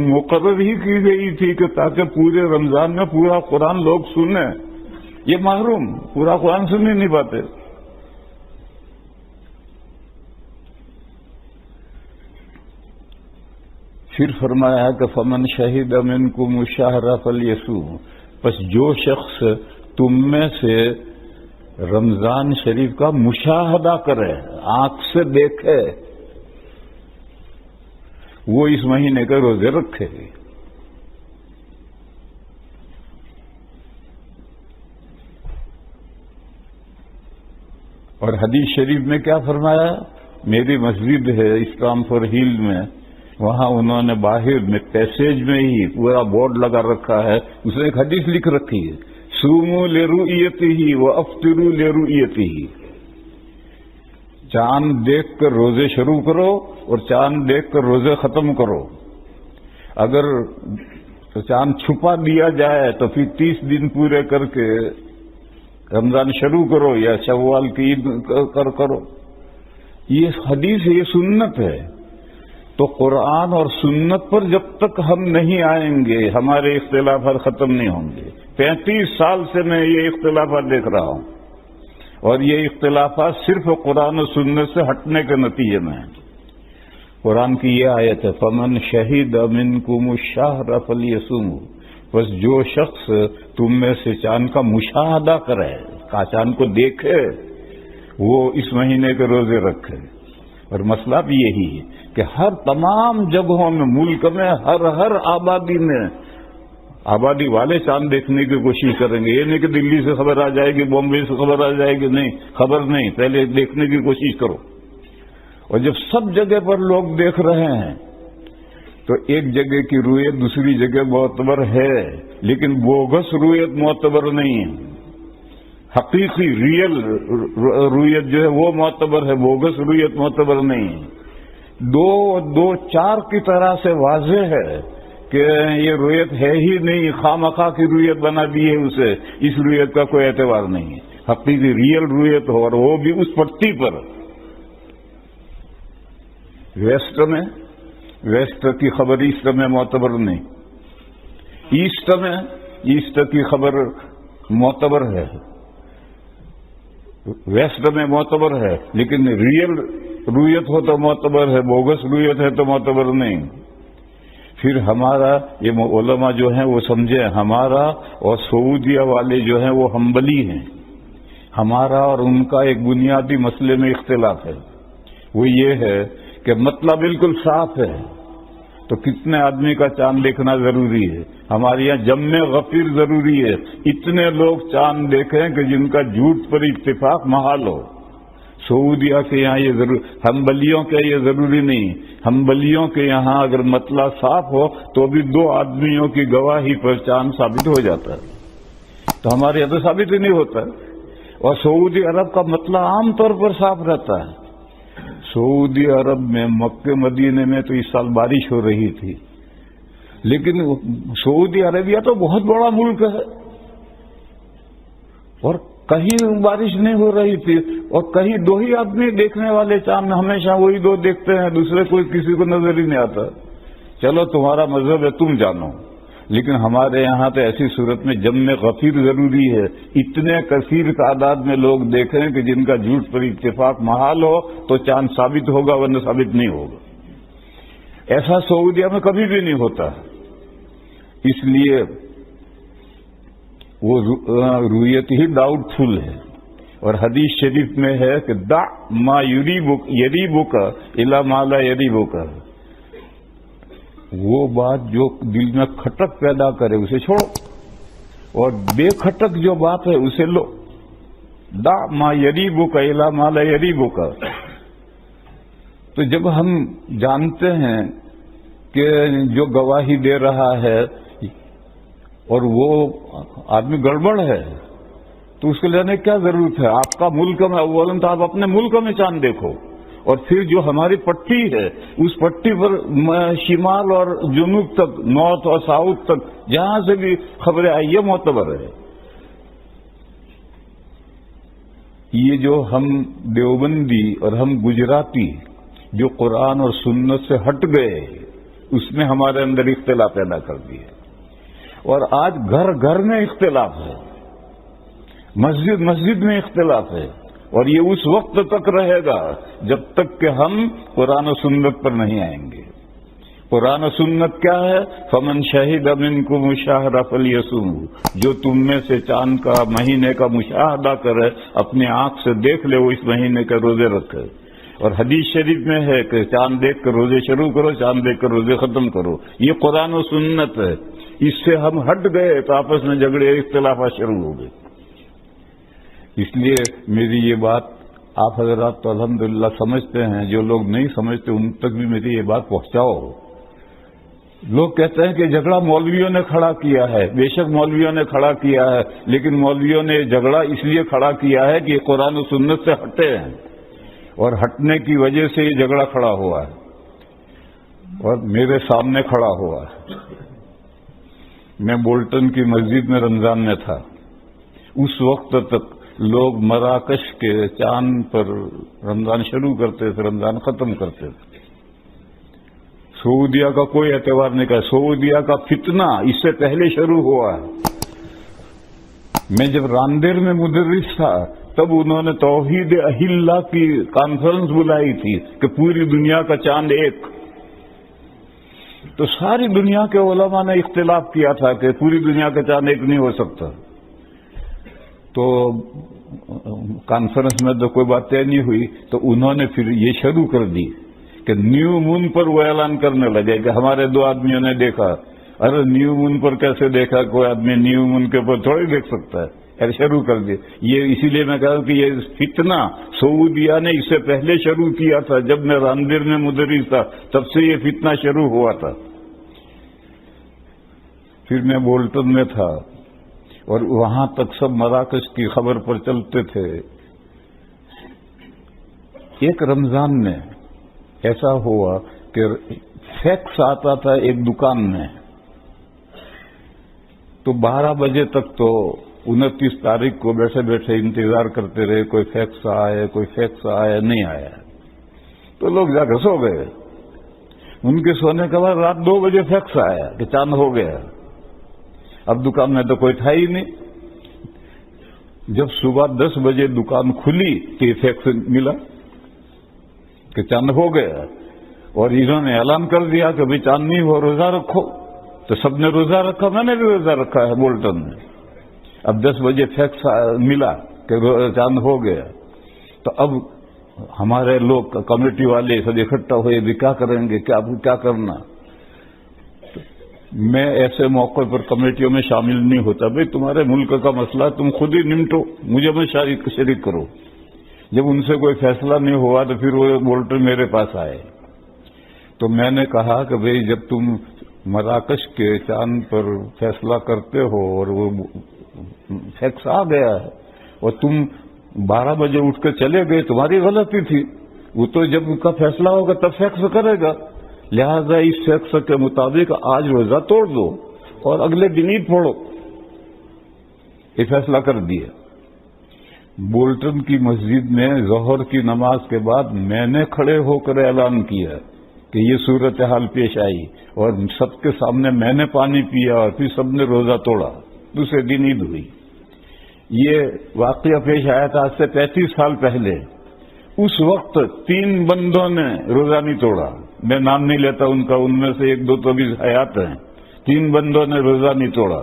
مقرر ہی کی گئی تھی کہ تاکہ پورے رمضان میں پورا قرآن لوگ سنیں. یہ محروم پورا قرآن سن ہی نہیں پاتے. پھر فرمایا کہ فمن شہد منکم الشہر فلیصمہ، پس جو شخص تم میں سے رمضان شریف کا مشاہدہ کرے، آنکھ سے دیکھے، وہ اس مہینے کے روزے رکھے. اور حدیث شریف میں کیا فرمایا؟ میری مسجد ہے اسلام فور ہیل میں، وہاں انہوں نے باہر میں پیسیج میں ہی پورا بورڈ لگا رکھا ہے، اس نے ایک حدیث لکھ رکھی ہے صوموا لرؤیتہ وافطروا لرؤیتہ. چاند دیکھ کر روزے شروع کرو اور چاند دیکھ کر روزے ختم کرو. اگر چاند چھپا دیا جائے تو پھر 30 دن پورے کر کے رمضان شروع کرو یا شوال کی عید کرو. یہ حدیث ہے، یہ سنت ہے. تو قرآن اور سنت پر جب تک ہم نہیں آئیں گے ہمارے اختلافات ختم نہیں ہوں گے. 35 سال سے میں یہ اختلافات دیکھ رہا ہوں، اور یہ اختلافات صرف قرآن و سنت سے ہٹنے کے نتیجے میں ہیں. قرآن کی یہ آیت ہے فمن شہد منکم الشہر فلیصمہ، بس جو شخص تم میں سے چاند کا مشاہدہ کرے، کا چاند کو دیکھے، وہ اس مہینے کے روزے رکھے. اور مسئلہ بھی یہی ہے کہ ہر تمام جگہوں میں، ملک میں ہر آبادی میں آبادی والے چاند دیکھنے کی کوشش کریں گے. یہ نہیں کہ دلی سے خبر آ جائے گی، بامبے سے خبر آ جائے گی، نہیں، خبر نہیں، پہلے دیکھنے کی کوشش کرو. اور جب سب جگہ پر لوگ دیکھ رہے ہیں تو ایک جگہ کی رویت دوسری جگہ معتبر ہے، لیکن بوگس رویت معتبر نہیں ہے۔ حقیقی ریئل رویت جو ہے وہ معتبر ہے، بوگس رویت معتبر نہیں ہے۔ دو چار کی طرح سے واضح ہے کہ یہ رویت ہے ہی نہیں، خامخواہ کی رویت بنا دی ہے اسے، اس رویت کا کوئی اعتبار نہیں ہے۔ حقیقی ریئل رویت ہو، اور وہ بھی اس پٹی پر۔ ویسٹ کی خبر ایسٹ میں معتبر نہیں، ایسٹ کی خبر معتبر ہے، ویسٹ میں معتبر ہے، لیکن ریئل رویت ہو تو معتبر ہے، بوگس رویت ہے تو معتبر نہیں۔ پھر ہمارا یہ علماء جو ہیں وہ سمجھے، ہمارا اور سعودیہ والے جو ہیں وہ ہمبلی ہیں۔ ہمارا اور ان کا ایک بنیادی مسئلے میں اختلاف ہے، وہ یہ ہے کہ مطلب بالکل صاف ہے تو کتنے آدمی کا چاند دیکھنا ضروری ہے؟ ہمارے یہاں جم غفیر ضروری ہے، اتنے لوگ چاند دیکھیں کہ جن کا جھوٹ پر اتفاق محال ہو۔ سعودیہ کے یہاں یہ ضرور، ہمبلیوں کے یہ ضروری نہیں۔ ہمبلیوں کے یہاں اگر مطلع صاف ہو تو بھی 2 آدمیوں کی گواہی پر چاند ثابت ہو جاتا ہے، تو ہمارے یہاں تو ثابت ہی نہیں ہوتا۔ اور سعودی عرب کا مطلع عام طور پر صاف رہتا ہے۔ سعودی عرب میں مکہ مدینے میں تو اس سال بارش ہو رہی تھی، لیکن سعودی عربیہ تو بہت بڑا ملک ہے، اور کہیں بارش نہیں ہو رہی تھی، اور کہیں 2 ہی آدمی دیکھنے والے چاند، ہمیشہ وہی 2 دیکھتے ہیں، دوسرے کوئی کسی کو نظر ہی نہیں آتا۔ چلو تمہارا مذہب ہے، تم جانو، لیکن ہمارے یہاں تو ایسی صورت میں جم غفیر ضروری ہے، اتنے کثیر تعداد میں لوگ دیکھیں کہ جن کا جھوٹ پر اتفاق محال ہو تو چاند ثابت ہوگا، ورنہ ثابت نہیں ہوگا۔ ایسا سعودیہ میں کبھی بھی نہیں ہوتا، اس لیے وہ رویت ہی ڈاؤٹ فل ہے۔ اور حدیث شریف میں ہے کہ دع ما یریبک الی ما لا یریبک، وہ بات جو دل میں کھٹک پیدا کرے اسے چھوڑو، اور بے کھٹک جو بات ہے اسے لو۔ دع ما یریبک الی ما لا یریبک۔ تو جب ہم جانتے ہیں کہ جو گواہی دے رہا ہے اور وہ آدمی گڑبڑ ہے تو اس کو لینے کی کیا ضرورت ہے؟ آپ کا ملک میں اولاً تو آپ اپنے ملک میں چاند دیکھو، اور پھر جو ہماری پٹی ہے اس پٹی پر شمال اور جنوب تک، نارتھ اور ساؤتھ تک جہاں سے بھی خبریں آئی یہ معتبر ہے۔ یہ جو ہم دیوبندی اور ہم گجراتی جو قرآن اور سنت سے ہٹ گئے، اس میں ہمارے اندر اختلاف پیدا کر دیے، اور آج گھر گھر میں اختلاف ہے، مسجد مسجد میں اختلاف ہے، اور یہ اس وقت تک رہے گا جب تک کہ ہم قرآن و سنت پر نہیں آئیں گے۔ قرآن و سنت کیا ہے؟ فمن شہد منکم الشہر فلیصمہ، جو تم میں سے چاند کا مہینے کا مشاہدہ کرے، اپنی آنکھ سے دیکھ لے، وہ اس مہینے کے روزے رکھے۔ اور حدیث شریف میں ہے کہ چاند دیکھ کر روزے شروع کرو، چاند دیکھ کر روزے ختم کرو۔ یہ قرآن و سنت ہے۔ اس سے ہم ہٹ گئے تو آپس میں جھگڑے اختلافات شروع ہو گئے۔ اس لیے میری یہ بات آپ حضرات تو الحمدللہ سمجھتے ہیں، جو لوگ نہیں سمجھتے ان تک بھی میری یہ بات پہنچاؤ۔ لوگ کہتے ہیں کہ جھگڑا مولویوں نے کھڑا کیا ہے، بے شک مولویوں نے کھڑا کیا ہے، لیکن مولویوں نے جھگڑا اس لیے کھڑا کیا ہے کہ قرآن و سنت سے ہٹے ہیں، اور ہٹنے کی وجہ سے یہ جھگڑا کھڑا ہوا ہے، اور میرے سامنے کھڑا ہوا ہے۔ میں بولٹن کی مسجد میں رمضان میں تھا، اس وقت تک لوگ مراکش کے چاند پر رمضان شروع کرتے تھے، رمضان ختم کرتے تھے۔ سعودیہ کا کوئی اعتبار نہیں کیا، سعودیہ کا فتنہ اس سے پہلے شروع ہوا ہے۔ میں جب راندیر میں مدرس تھا تب انہوں نے توحید اہلہ کی کانفرنس بلائی تھی کہ پوری دنیا کا چاند ایک، تو ساری دنیا کے علماء نے اختلاف کیا تھا کہ پوری دنیا کا چاند ایک نہیں ہو سکتا۔ تو کانفرنس میں تو کوئی بات طے نہیں ہوئی، تو انہوں نے پھر یہ شروع کر دی کہ نیو مون پر وہ اعلان کرنے لگے کہ ہمارے 2 آدمیوں نے دیکھا۔ ارے نیو مون پر کیسے دیکھا؟ کوئی آدمی نیو مون کے اوپر تھوڑی دیکھ سکتا ہے، شروع کر دیا. یہ اسی لیے میں کہا کہ یہ فتنہ سعودیہ نے اس سے پہلے شروع کیا تھا. جب میں راندیر میں مدرس تھا تب سے یہ فتنہ شروع ہوا تھا. پھر میں بولٹن میں تھا اور وہاں تک سب مراکش کی خبر پر چلتے تھے. ایک رمضان میں ایسا ہوا کہ فیکس آتا تھا ایک دکان میں، تو 12 بجے تک تو 29 تاریخ کو بیٹھے بیٹھے انتظار کرتے رہے، کوئی فیکس آئے کوئی فیکس آئے، نہیں آیا. تو لوگ جا کے سو گئے. ان کے سونے کے بعد رات 2 بجے فیکس آیا کہ چاند ہو گیا. اب دکان میں تو کوئی تھا ہی نہیں. جب صبح 10 بجے دکان کھلی تو یہ فیکس ملا کہ چاند ہو گیا، اور انہوں نے اعلان کر دیا کہ بھائی چاند نہیں ہو، روزہ رکھو. تو سب نے روزہ رکھا، میں نے بھی روزہ رکھا ہے بولٹن میں. اب 10 بجے فیکس ملا کہ چاند ہو گیا. تو اب ہمارے لوگ کمیٹی والے سب اکٹھا ہوئے، بھی کیا کریں گے، کیا کرنا. میں ایسے موقع پر کمیٹیوں میں شامل نہیں ہوتا. بھائی تمہارے ملک کا مسئلہ تم خود ہی نمٹو، مجھے میں شریک کرو. جب ان سے کوئی فیصلہ نہیں ہوا تو پھر وہ بولٹن میرے پاس آئے. تو میں نے کہا کہ بھئی جب تم مراکش کے چاند پر فیصلہ کرتے ہو اور وہ فیکس آ گیا ہے اور تم 12 بجے اٹھ کے چلے گئے، تمہاری غلطی تھی. وہ تو جب ان کا فیصلہ ہوگا تب فیکس کرے گا، لہذا اس فیکس کے مطابق آج روزہ توڑ دو اور اگلے دن عید پڑھو. یہ فیصلہ کر دیا. بولٹن کی مسجد میں ظہر کی نماز کے بعد میں نے کھڑے ہو کر اعلان کیا کہ یہ صورتحال پیش آئی، اور سب کے سامنے میں نے پانی پیا اور پھر سب نے روزہ توڑا. دوسرے دن عید ہوئی. یہ واقعہ پیش آیا تھا آج سے 35 سال پہلے. اس وقت 3 بندوں نے روزہ نہیں توڑا. میں نام نہیں لیتا ان کا، ان میں سے 1-2 تو بھی حیات ہیں. 3 بندوں نے روزہ نہیں توڑا.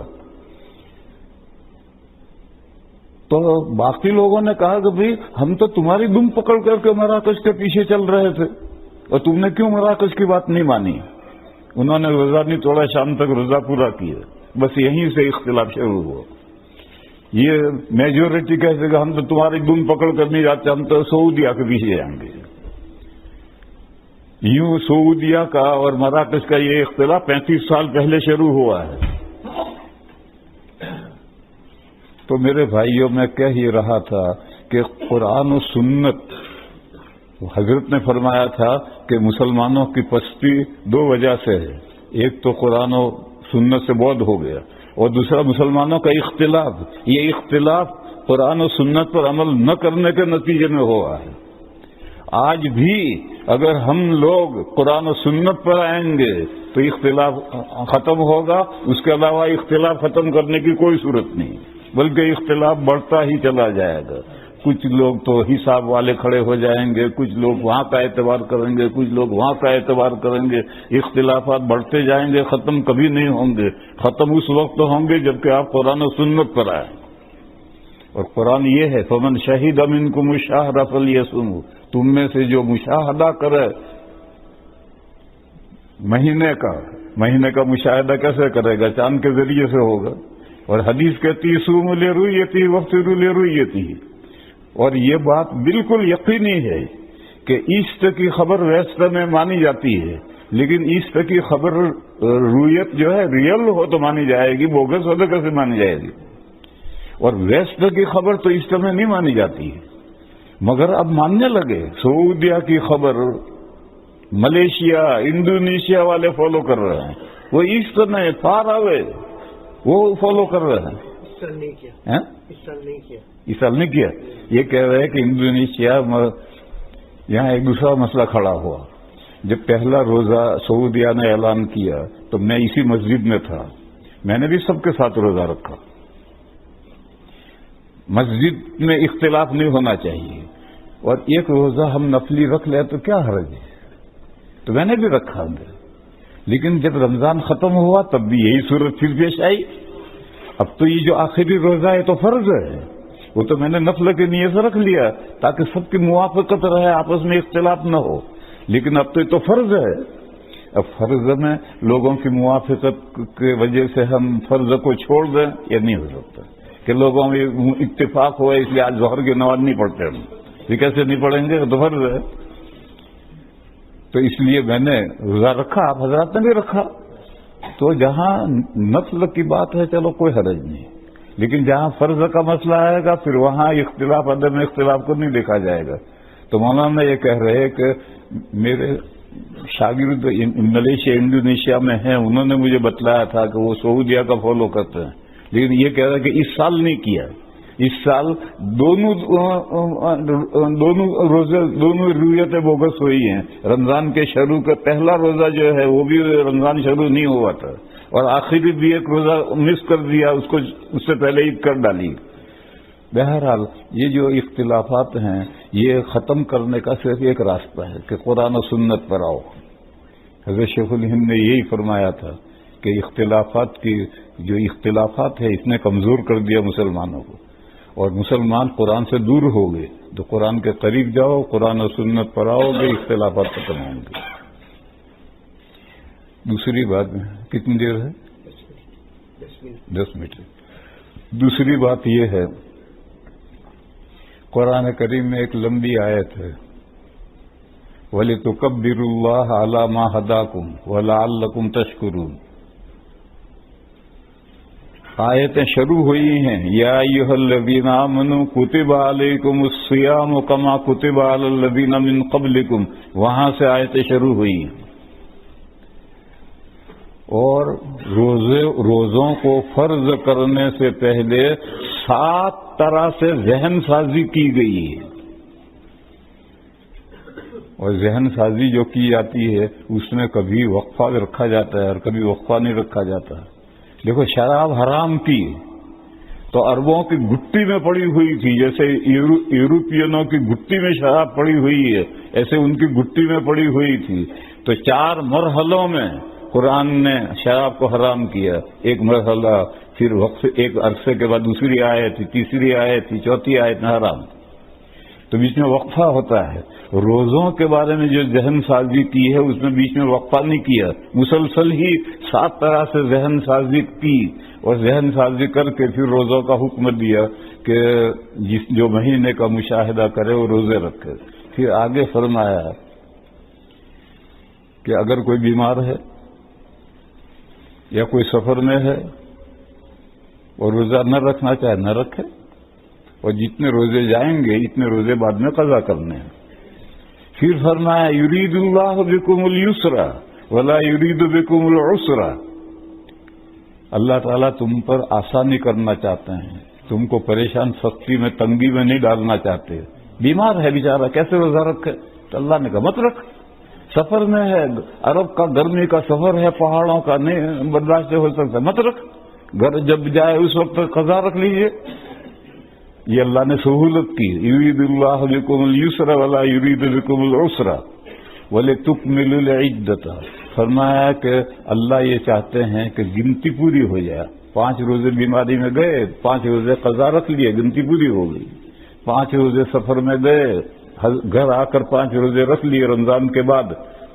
تو باقی لوگوں نے کہا کہ بھئی ہم تو تمہاری دم پکڑ کر کے مراکش کے پیچھے چل رہے تھے، اور تم نے کیوں مراکش کی بات نہیں مانی. انہوں نے روزہ نہیں توڑا، شام تک روزہ پورا کیا. بس یہیں سے اختلاف شروع ہوا. یہ میجورٹی کہتے کہ ہم تو تمہاری دم پکڑ کر نہیں جاتے، ہم تو سعودیہ کے پیچھے جائیں گے. یوں سعودیہ کا اور مراکش کا یہ اختلاف 35 سال پہلے شروع ہوا ہے. تو میرے بھائیوں، میں کہہ ہی رہا تھا کہ قرآن و سنت، حضرت نے فرمایا تھا کہ مسلمانوں کی پستی 2 وجہ سے ہے. ایک تو قرآن و سنت سے بعد ہو گیا، اور دوسرا مسلمانوں کا اختلاف. یہ اختلاف قرآن و سنت پر عمل نہ کرنے کے نتیجے میں ہوا ہے. آج بھی اگر ہم لوگ قرآن و سنت پر آئیں گے تو اختلاف ختم ہوگا. اس کے علاوہ اختلاف ختم کرنے کی کوئی صورت نہیں، بلکہ اختلاف بڑھتا ہی چلا جائے گا. کچھ لوگ تو حساب والے کھڑے ہو جائیں گے، کچھ لوگ وہاں کا اعتبار کریں گے، کچھ لوگ وہاں کا اعتبار کریں گے. اختلافات بڑھتے جائیں گے، ختم کبھی نہیں ہوں گے. ختم اس وقت ہوں گے جبکہ آپ قرآن و سنت پر آئیں. اور قرآن یہ ہے فمن شہید منکم الشہر فلیصمہ، تم میں سے جو مشاہدہ کرے مہینے کا مشاہدہ کیسے کرے گا؟ چاند کے ذریعے سے ہوگا. اور حدیث کہتی صوموا لرؤیتہ وافطروا لرؤیتہ. اور یہ بات بالکل یقینی ہے کہ ایسٹ کی خبر ویسٹ میں مانی جاتی ہے، لیکن ایسٹ کی خبر رویت جو ہے ریئل ہو تو مانی جائے گی، بوگس ہو تو کیسے مانی جائے گی؟ اور ویسٹ کی خبر تو ایسٹ میں نہیں مانی جاتی ہے. مگر اب ماننے لگے. سعودیہ کی خبر ملیشیا، انڈونیشیا والے فالو کر رہے ہیں. وہ ایسٹ میں فار اوے وہ فالو کر رہے ہیں. اس سال نہیں کیا. یہ کہہ رہے ہیں کہ انڈونیشیا، یہاں ایک دوسرا مسئلہ کھڑا ہوا. جب پہلا روزہ سعودیہ نے اعلان کیا تو میں اسی مسجد میں تھا. میں نے بھی سب کے ساتھ روزہ رکھا. مسجد میں اختلاف نہیں ہونا چاہیے. اور ایک روزہ ہم نفلی رکھ لیں تو کیا حرج ہے؟ تو میں نے بھی رکھا. لیکن جب رمضان ختم ہوا تب بھی یہی صورت پھر پیش آئی. اب تو یہ جو آخری روزہ ہے تو فرض ہے، وہ تو میں نے نفل کی نیت سے رکھ لیا تاکہ سب کی موافقت رہے، آپس میں اختلاف نہ ہو. لیکن اب تو یہ تو فرض ہے. اب فرض میں لوگوں کی موافقت کی وجہ سے ہم فرض کو چھوڑ دیں، یہ نہیں ہو سکتا. کہ لوگوں میں اتفاق ہوا اس لیے آج ظہر کی نماز نہیں پڑھتے ہم. یہ کیسے نہیں پڑھیں گے؟ تو فرض ہے. تو اس لیے میں نے روزہ رکھا، آپ حضرات نے بھی رکھا. تو جہاں نفل کی بات ہے چلو کوئی حرج نہیں، لیکن جہاں فرض کا مسئلہ آئے گا پھر وہاں اختلاف، عدم اختلاف کو نہیں دیکھا جائے گا. تو مولانا یہ کہہ رہے کہ میرے شاگرد ملیشیا انڈونیشیا میں ہیں، انہوں نے مجھے بتلایا تھا کہ وہ سعودیہ کا فالو کرتے ہیں، لیکن یہ کہہ رہا ہے کہ اس سال نہیں کیا. اس سال دونوں روزے، دونوں رویتیں بوگس ہوئی ہیں. رمضان کے شروع کا پہلا روزہ جو ہے وہ بھی رمضان شروع نہیں ہوا تھا، اور آخری بھی ایک روزہ مس کر دیا، اس کو اس سے پہلے عید کر ڈالی. بہرحال یہ جو اختلافات ہیں یہ ختم کرنے کا صرف ایک راستہ ہے کہ قرآن و سنت پر آؤ. حضرت شیخ الہند نے یہی فرمایا تھا کہ اختلافات کی جو اختلافات ہے اس نے کمزور کر دیا مسلمانوں کو، اور مسلمان قرآن سے دور ہو گئے. تو قرآن کے قریب جاؤ، قرآن و سنت پر آؤ گے، اختلافات ختم ہوں گے. دوسری بات کتنی دیر ہے؟ 10 منٹ. دوسری بات یہ ہے، قرآن کریم میں ایک لمبی آیت ہے، وَلِتُكَبِّرُوا اللَّهَ عَلَى مَا هَدَاكُمْ وَلَعَلَّكُمْ تَشْكُرُونَ. آیتیں شروع ہوئی ہیں، یا ایھا الذین آمنوا کتب علیکم الصیام کما کتب علی الذین من قبلکم، وہاں سے آیتیں شروع ہوئی ہیں. اور روزوں کو فرض کرنے سے پہلے 7 طرح سے ذہن سازی کی گئی ہے. اور ذہن سازی جو کی جاتی ہے اس میں کبھی وقفہ رکھا جاتا ہے اور کبھی وقفہ نہیں رکھا جاتا. دیکھو شراب حرام کی تو عربوں کی گٹی میں پڑی ہوئی تھی، جیسے یورپینوں کی گٹی میں شراب پڑی ہوئی ہے ایسے ان کی گٹی میں پڑی ہوئی تھی. تو 4 مرحلوں میں قرآن نے شراب کو حرام کیا. ایک مرحلہ، پھر وقت ایک عرصے کے بعد دوسری آیت تھی، تیسری آیت تھی، چوتھی آیت میں حرام. تو بیچ میں وقفہ ہوتا ہے. روزوں کے بارے میں جو ذہن سازی کی ہے اس میں بیچ میں وقفہ نہیں کیا، مسلسل ہی 7 طرح سے ذہن سازی کی، اور ذہن سازی کر کے پھر روزوں کا حکم دیا کہ جو مہینے کا مشاہدہ کرے وہ روزے رکھے. پھر آگے فرمایا کہ اگر کوئی بیمار ہے یا کوئی سفر میں ہے اور روزہ نہ رکھنا چاہے نہ رکھے، اور جتنے روزے جائیں گے اتنے روزے بعد میں قضا کرنے ہیں. پھر فرمایا یرید اللہ بکم اليسر ولا یرید بکم العسر. اللہ تعالیٰ تم پر آسانی کرنا چاہتے ہیں، تم کو پریشان سختی میں تنگی میں نہیں ڈالنا چاہتے. بیمار ہے بیچارہ، کیسے روزہ رکھے؟ تو اللہ نے کہا مت رکھ. سفر میں ہے، عرب کا گرمی کا سفر ہے، پہاڑوں کا نہیں برداشت ہو سکتا، مت رکھ. گھر جب جائے اس وقت قضا رکھ لیجئے. یہ اللہ نے سہولت کی. یرید اللہ بکم اليسر ولا یرید بکم العسر ولتکملوا العدۃ. فرمایا کہ اللہ یہ چاہتے ہیں کہ گنتی پوری ہو جائے. 5 روزے بیماری میں گئے، 5 روزے قضا رکھ لیے، گنتی پوری ہو گئی. 5 روزے سفر میں گئے، گھر آ کر 5 روزے رکھ لیے رمضان کے بعد،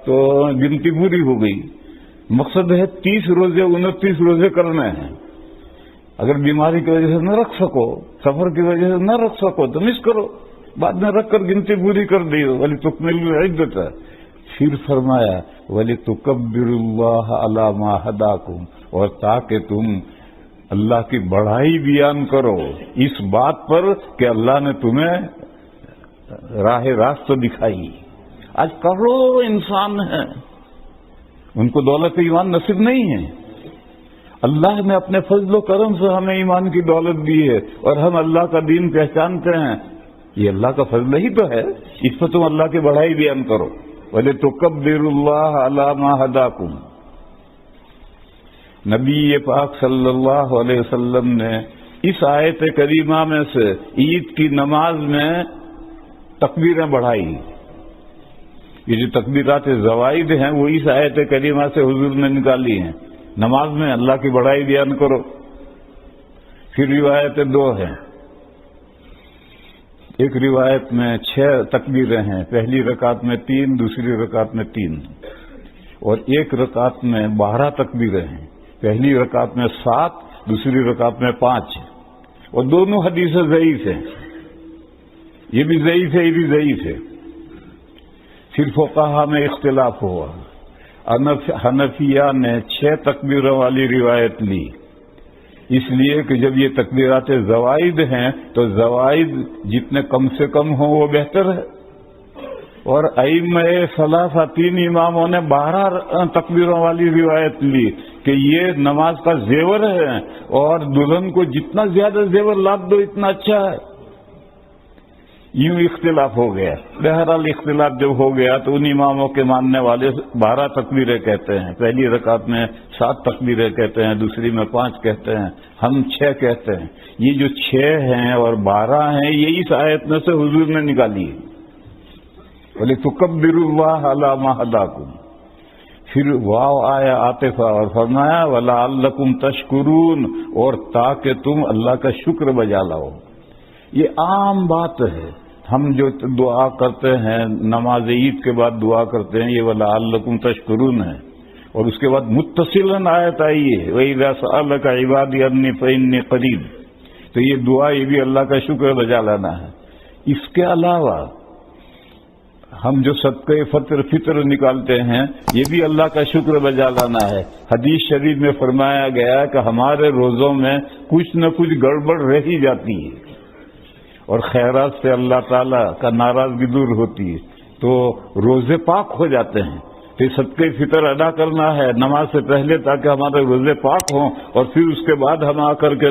تو گنتی پوری ہو گئی. مقصد ہے 30 روزے 29 روزے کرنے ہیں. اگر بیماری کی وجہ سے نہ رکھ سکو، سفر کی وجہ سے نہ رکھ سکو تو مس کرو، بعد میں رکھ کر گنتی پوری کر دی. وَلِتُكْمِلُوا الْعِدَّةَ. پھر فرمایا وَلِتُكَبِّرُوا اللَّهَ عَلَى مَا هَدَاكُمْ، اور تاکہ تم اللہ کی بڑائی بیان کرو اس بات پر کہ اللہ نے تمہیں راہ راست دکھائی. آج کروڑوں انسان ہیں ان کو دولت ایمان نصیب نہیں ہے. اللہ نے اپنے فضل و کرم سے ہمیں ایمان کی دولت دی ہے اور ہم اللہ کا دین پہچانتے ہیں. یہ اللہ کا فضل ہی تو ہے، اس پر تم اللہ کی بڑائی بیان کرو. وَلِتُكَبِّرُوا اللَّهَ عَلَى مَا هَدَاكُمْ. نبی پاک صلی اللہ علیہ وسلم نے اس آیت کریمہ میں سے عید کی نماز میں تکبیریں بڑھائی. یہ جو تکبیرات زوائد ہیں وہ اس آیت کریمہ سے حضور نے نکالی ہیں. نماز میں اللہ کی بڑائی بیان کرو. پھر روایتیں 2 ہیں. ایک روایت میں 6 تکبیریں ہیں، پہلی رکعت میں 3، دوسری رکعت میں 3، اور ایک رکعت میں 12 تکبیریں ہیں، پہلی رکعت میں 7، دوسری رکعت میں 5. اور دونوں حدیثیں ضعیف ہیں، یہ بھی ضعیف ہے، یہ بھی ضعیف ہے۔ پھر فقہا میں اختلاف ہوا، حنفیہ نے 6 تکبیروں والی روایت لی، اس لیے کہ جب یہ تکبیرات زوائد ہیں تو زوائد جتنے کم سے کم ہوں وہ بہتر ہے، اور ائمہ ثلاثہ 3 اماموں نے 12 تکبیروں والی روایت لی کہ یہ نماز کا زیور ہے، اور دلہن کو جتنا زیادہ زیور لاد دو اتنا اچھا ہے۔ یوں اختلاف ہو گیا۔ بہرحال اختلاف جب ہو گیا تو ان اماموں کے ماننے والے 12 تکبیریں کہتے ہیں، پہلی رکعت میں 7 تکبیریں کہتے ہیں، دوسری میں 5 کہتے ہیں، ہم 6 کہتے ہیں۔ یہ جو 6 ہیں اور 12 ہیں یہ اس آیت میں سے حضور نے نکالی ہے، وَلِتُكَبِّرُوا اللَّهَ عَلَىٰ مَا هَدَاكُمْ۔ پھر واو آیا عاطفہ اور فرمایا وَلَعَلَّكُمْ تَشْكُرُونَ، اور تاکہ تم اللہ کا شکر بجا لاؤ۔ یہ عام بات ہے، ہم جو دعا کرتے ہیں نماز عید کے بعد دعا کرتے ہیں، یہ وَلَعَلَّكُمْ تَشْكُرُونَ ہے، اور اس کے بعد متصلاً آیت آئی ہے وَإِذَا سَأَلَكَ عِبَادِي عَنِّي فَإِنِّي قَرِيبٌ، تو یہ دعا یہ بھی اللہ کا شکر بجا لانا ہے۔ اس کے علاوہ ہم جو صدقہ فطر نکالتے ہیں یہ بھی اللہ کا شکر بجا لانا ہے۔ حدیث شریف میں فرمایا گیا کہ ہمارے روزوں میں کچھ نہ کچھ گڑبڑ رہ ہی جاتی ہے، اور خیرات سے اللہ تعالیٰ کا ناراضگی دور ہوتی ہے، تو روزے پاک ہو جاتے ہیں۔ پھر صدقہ فطر ادا کرنا ہے نماز سے پہلے تاکہ ہمارے روزے پاک ہوں، اور پھر اس کے بعد ہم آ کر کے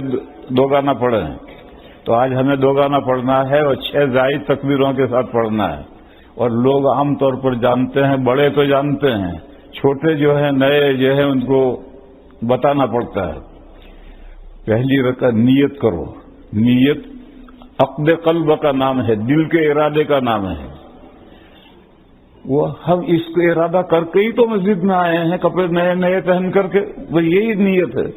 دوگانا پڑھیں۔ تو آج ہمیں دوگانا پڑھنا ہے اور 6 زائد تکبیروں کے ساتھ پڑھنا ہے، اور لوگ عام طور پر جانتے ہیں، بڑے تو جانتے ہیں، چھوٹے جو ہیں نئے جو ہیں ان کو بتانا پڑتا ہے۔ پہلی رکعت نیت کرو، نیت عقد قلب کا نام ہے، دل کے ارادے کا نام ہے۔ وہ ہم اس کو ارادہ کر کے ہی تو مسجد میں آئے ہیں، کپڑے نئے نئے پہن کر کے، وہ یہی نیت ہے۔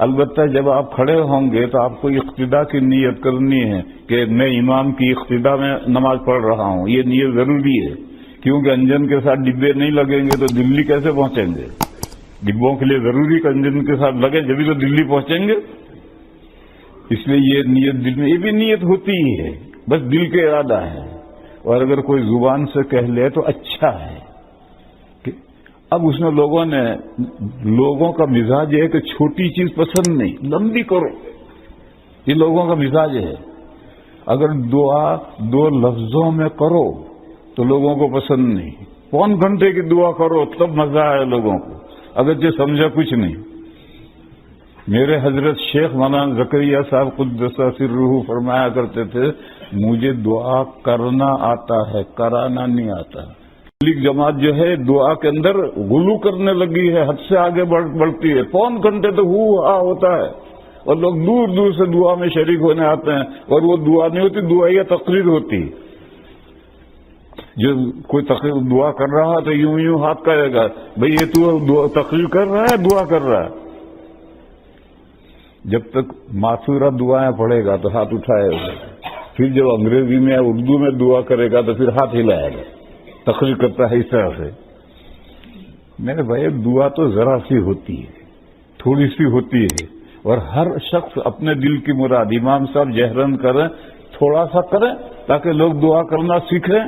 البتہ جب آپ کھڑے ہوں گے تو آپ کو اقتداء کی نیت کرنی ہے کہ میں امام کی اقتداء میں نماز پڑھ رہا ہوں، یہ نیت ضروری ہے، کیونکہ انجن کے ساتھ ڈبے نہیں لگیں گے تو دلی کیسے پہنچیں گے؟ ڈبوں کے لیے ضروری کہ انجن کے ساتھ لگے جبھی تو دلی پہنچیں گے۔ اس لیے یہ نیت دل میں، یہ بھی نیت ہوتی ہی ہے، بس دل کے ارادہ ہے، اور اگر کوئی زبان سے کہہ لے تو اچھا ہے۔ اب اس میں لوگوں کا مزاج ہے کہ چھوٹی چیز پسند نہیں، لمبی کرو، یہ لوگوں کا مزاج ہے۔ اگر دعا 2 لفظوں میں کرو تو لوگوں کو پسند نہیں، 1 گھنٹے کی دعا کرو تب مزہ ہے لوگوں کو، اگرچہ سمجھا کچھ نہیں۔ میرے حضرت شیخ مولانا زکریا صاحب قدس سرہ فرمایا کرتے تھے مجھے دعا کرنا آتا ہے، کرانا نہیں آتا۔ تبلیغ جماعت جو ہے دعا کے اندر غلو کرنے لگی ہے، حد سے آگے بڑھتی ہے، 1 گھنٹے تو ہوتا ہے، اور لوگ دور دور سے دعا میں شریک ہونے آتے ہیں، اور وہ دعا نہیں ہوتی، دعا یا تقریر ہوتی۔ جو کوئی دعا کر رہا تو یوں ہاتھ کرے گا، بھئی یہ تو تقریر کر رہا ہے دعا کر رہا ہے؟ جب تک معصورہ دعائیں پڑھے گا تو ہاتھ اٹھائے گا، پھر جب انگریزی میں یا اردو میں دعا کرے گا تو پھر ہاتھ ہلائے گا، تقریر کرتا ہے اس طرح سے۔ میرے بھائی دعا تو ذرا سی ہوتی ہے، تھوڑی سی ہوتی ہے، اور ہر شخص اپنے دل کی مراد، امام صاحب جہرن کریں، تھوڑا سا کریں تاکہ لوگ دعا کرنا سیکھیں،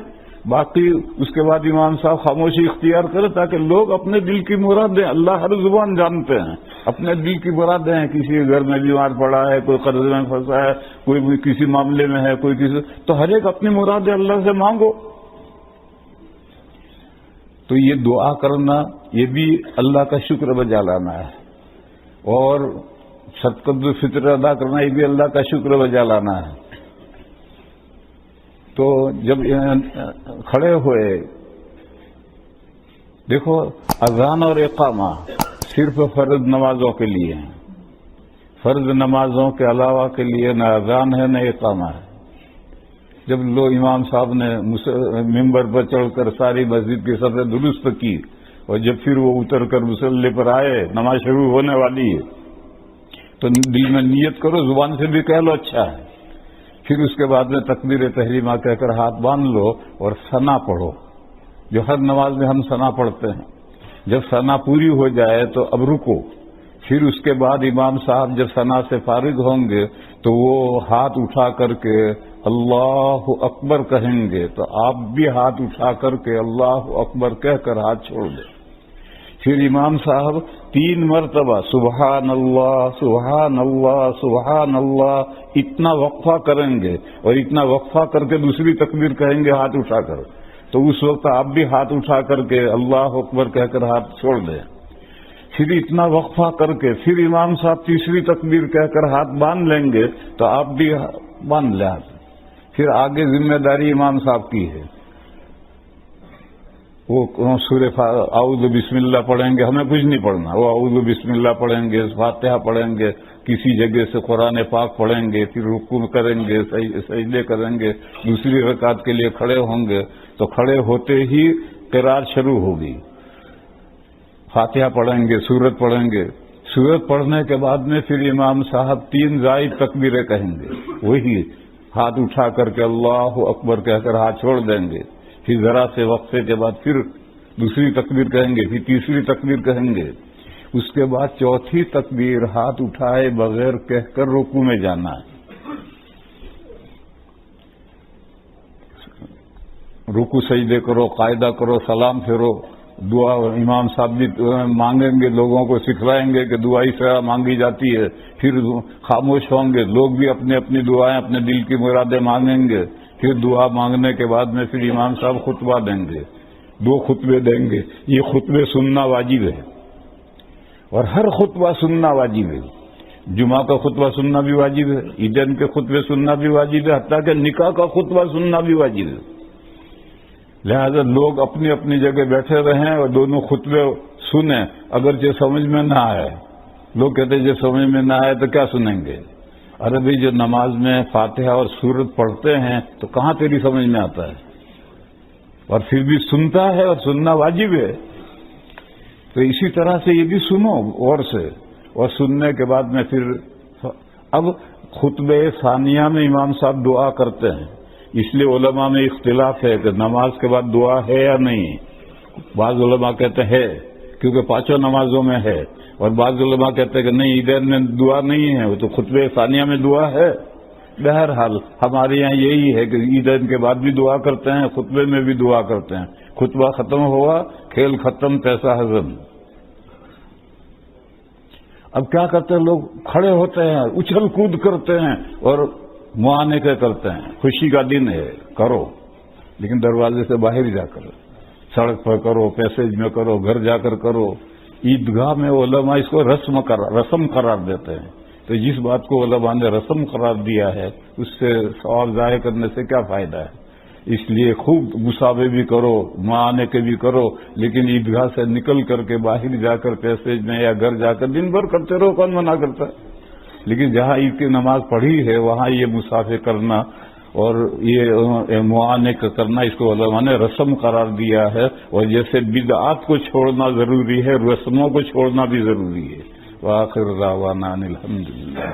باقی اس کے بعد امام صاحب خاموشی اختیار کریں تاکہ لوگ اپنے دل کی مرادیں، اللہ ہر زبان جانتے ہیں، اپنے دل کی مرادیں ہیں، کسی کے گھر میں بیمار پڑا ہے، کوئی قرض میں پھنسا ہے، کوئی کسی معاملے میں ہے، کوئی کسی، تو ہر ایک اپنی مرادیں اللہ سے مانگو۔ تو یہ دعا کرنا یہ بھی اللہ کا شکر بجا لانا ہے، اور صدقۃ فطر ادا کرنا یہ بھی اللہ کا شکر بجا لانا ہے۔ تو جب کھڑے ہوئے، دیکھو اذان اور اقامہ صرف فرض نمازوں کے لیے ہیں، فرض نمازوں کے علاوہ کے لیے نہ اذان ہے نہ اقامہ ہے۔ جب لوگ امام صاحب نے ممبر پر چڑھ کر ساری مسجد کی صفیں درست کی، اور جب پھر وہ اتر کر مصلی پر آئے، نماز شروع ہونے والی ہے، تو دل میں نیت کرو، زبان سے بھی کہہ لو اچھا ہے، پھر اس کے بعد میں تکبیر تحریمہ کہہ کر ہاتھ باندھ لو اور ثنا پڑھو، جو ہر نماز میں ہم ثنا پڑھتے ہیں۔ جب ثنا پوری ہو جائے تو اب رکو، پھر اس کے بعد امام صاحب جب ثنا سے فارغ ہوں گے تو وہ ہاتھ اٹھا کر کے اللہ اکبر کہیں گے، تو آپ بھی ہاتھ اٹھا کر کے اللہ اکبر کہہ کر ہاتھ چھوڑ دیں۔ پھر امام صاحب 3 مرتبہ سبحان اللہ سبحان اللہ سبحان اللہ اتنا وقفہ کریں گے، اور اتنا وقفہ کر کے دوسری تکبیر کہیں گے ہاتھ اٹھا کر، تو اس وقت آپ بھی ہاتھ اٹھا کر کے اللہ اکبر کہہ کر ہاتھ چھوڑ دیں۔ پھر اتنا وقفہ کر کے پھر امام صاحب تیسری تکبیر کہہ کر ہاتھ باندھ لیں گے، تو آپ بھی باندھ لیں ہاتھ۔ پھر آگے ذمہ داری امام صاحب کی ہے، وہ سورہ اعوذ بسم اللہ پڑھیں گے، ہمیں کچھ نہیں پڑھنا، وہ اعوذ بسم اللہ پڑھیں گے، فاتحہ پڑھیں گے، کسی جگہ سے قرآن پاک پڑھیں گے، پھر رکوع کریں گے، سجدے کریں گے، دوسری رکعت کے لیے کھڑے ہوں گے، تو کھڑے ہوتے ہی قرات شروع ہوگی، فاتحہ پڑھیں گے، سورت پڑھیں گے، سورت پڑھنے کے بعد میں پھر امام صاحب 3 زائد تکبیریں کہیں گے، وہی ہاتھ اٹھا کر کے اللہ اکبر کہہ کر ہاتھ چھوڑ دیں گے۔ پھر ذرا سے وقفے کے بعد پھر دوسری تکبیر کہیں گے، پھر تیسری تکبیر کہیں گے، اس کے بعد چوتھی تکبیر ہاتھ اٹھائے بغیر کہہ کر رکوع میں جانا ہے۔ رکوع سجدے کرو، قاعدہ کرو، سلام پھیرو، دعا امام صاحب بھی مانگیں گے، لوگوں کو سکھلائیں گے کہ دعا اس طرح مانگی جاتی ہے، پھر خاموش ہوں گے، لوگ بھی اپنی اپنی دعائیں اپنے دل کی مرادیں مانگیں گے، پھر دعا مانگنے کے بعد میں پھر امام صاحب خطبہ دیں گے، 2 خطبے دیں گے۔ یہ خطبے سننا واجب ہے، اور ہر خطبہ سننا واجب ہے، جمعہ کا خطبہ سننا بھی واجب ہے، عیدین کے خطبے سننا بھی واجب ہے، حتیٰ کہ نکاح کا خطبہ سننا بھی واجب ہے۔ لہذا لوگ اپنی اپنی جگہ بیٹھے رہیں اور دونوں خطبے سنیں، اگرچہ سمجھ میں نہ آئے۔ لوگ کہتے ہیں جب سمجھ میں نہ آئے تو کیا سنیں گے؟ ارے بھائی جو نماز میں فاتحہ اور سورت پڑھتے ہیں تو کہاں تیری سمجھ میں آتا ہے، اور پھر بھی سنتا ہے، اور سننا واجب ہے۔ تو اسی طرح سے یہ بھی سنو غور سے، اور سننے کے بعد میں پھر اب خطبہ ثانیہ میں امام صاحب دعا کرتے ہیں، اس لیے علماء میں اختلاف ہے کہ نماز کے بعد دعا ہے یا نہیں۔ بعض علماء کہتے ہیں کیونکہ 5 نمازوں میں ہے، اور بعض علماء کہتے ہیں کہ نہیں عیدین میں دعا نہیں ہے، وہ تو خطبہ ثانیہ میں دعا ہے۔ بہرحال ہمارے یہاں یہی ہے کہ عیدین کے بعد بھی دعا کرتے ہیں، خطبے میں بھی دعا کرتے ہیں۔ خطبہ ختم ہوا، کھیل ختم، پیسہ ہضم۔ اب کیا کرتے ہیں لوگ؟ کھڑے ہوتے ہیں، اچھل کود کرتے ہیں اور معانقے کرتے ہیں۔ خوشی کا دن ہے، کرو، لیکن دروازے سے باہر جا کر، سڑک پر کرو، پیسیج میں کرو، گھر جا کر کرو۔ عیدگاہ میں علماء اس کو رسم قرار دیتے ہیں، تو جس بات کو علماء نے رسم قرار دیا ہے اس سے ثواب ضائع کرنے سے کیا فائدہ ہے؟ اس لیے خوب مسابے بھی کرو، معانقے بھی کرو، لیکن عیدگاہ سے نکل کر کے باہر جا کر پیسیج میں یا گھر جا کر دن بھر کرتے رہو، کون منع کرتا ہے؟ لیکن جہاں عید کی نماز پڑھی ہے وہاں یہ مسافے کرنا اور یہ معانقہ کرنا، اس کو علماء نے رسم قرار دیا ہے۔ اور جیسے بدعات کو چھوڑنا ضروری ہے، رسموں کو چھوڑنا بھی ضروری ہے۔ وآخر دعوانا ان الحمدللہ۔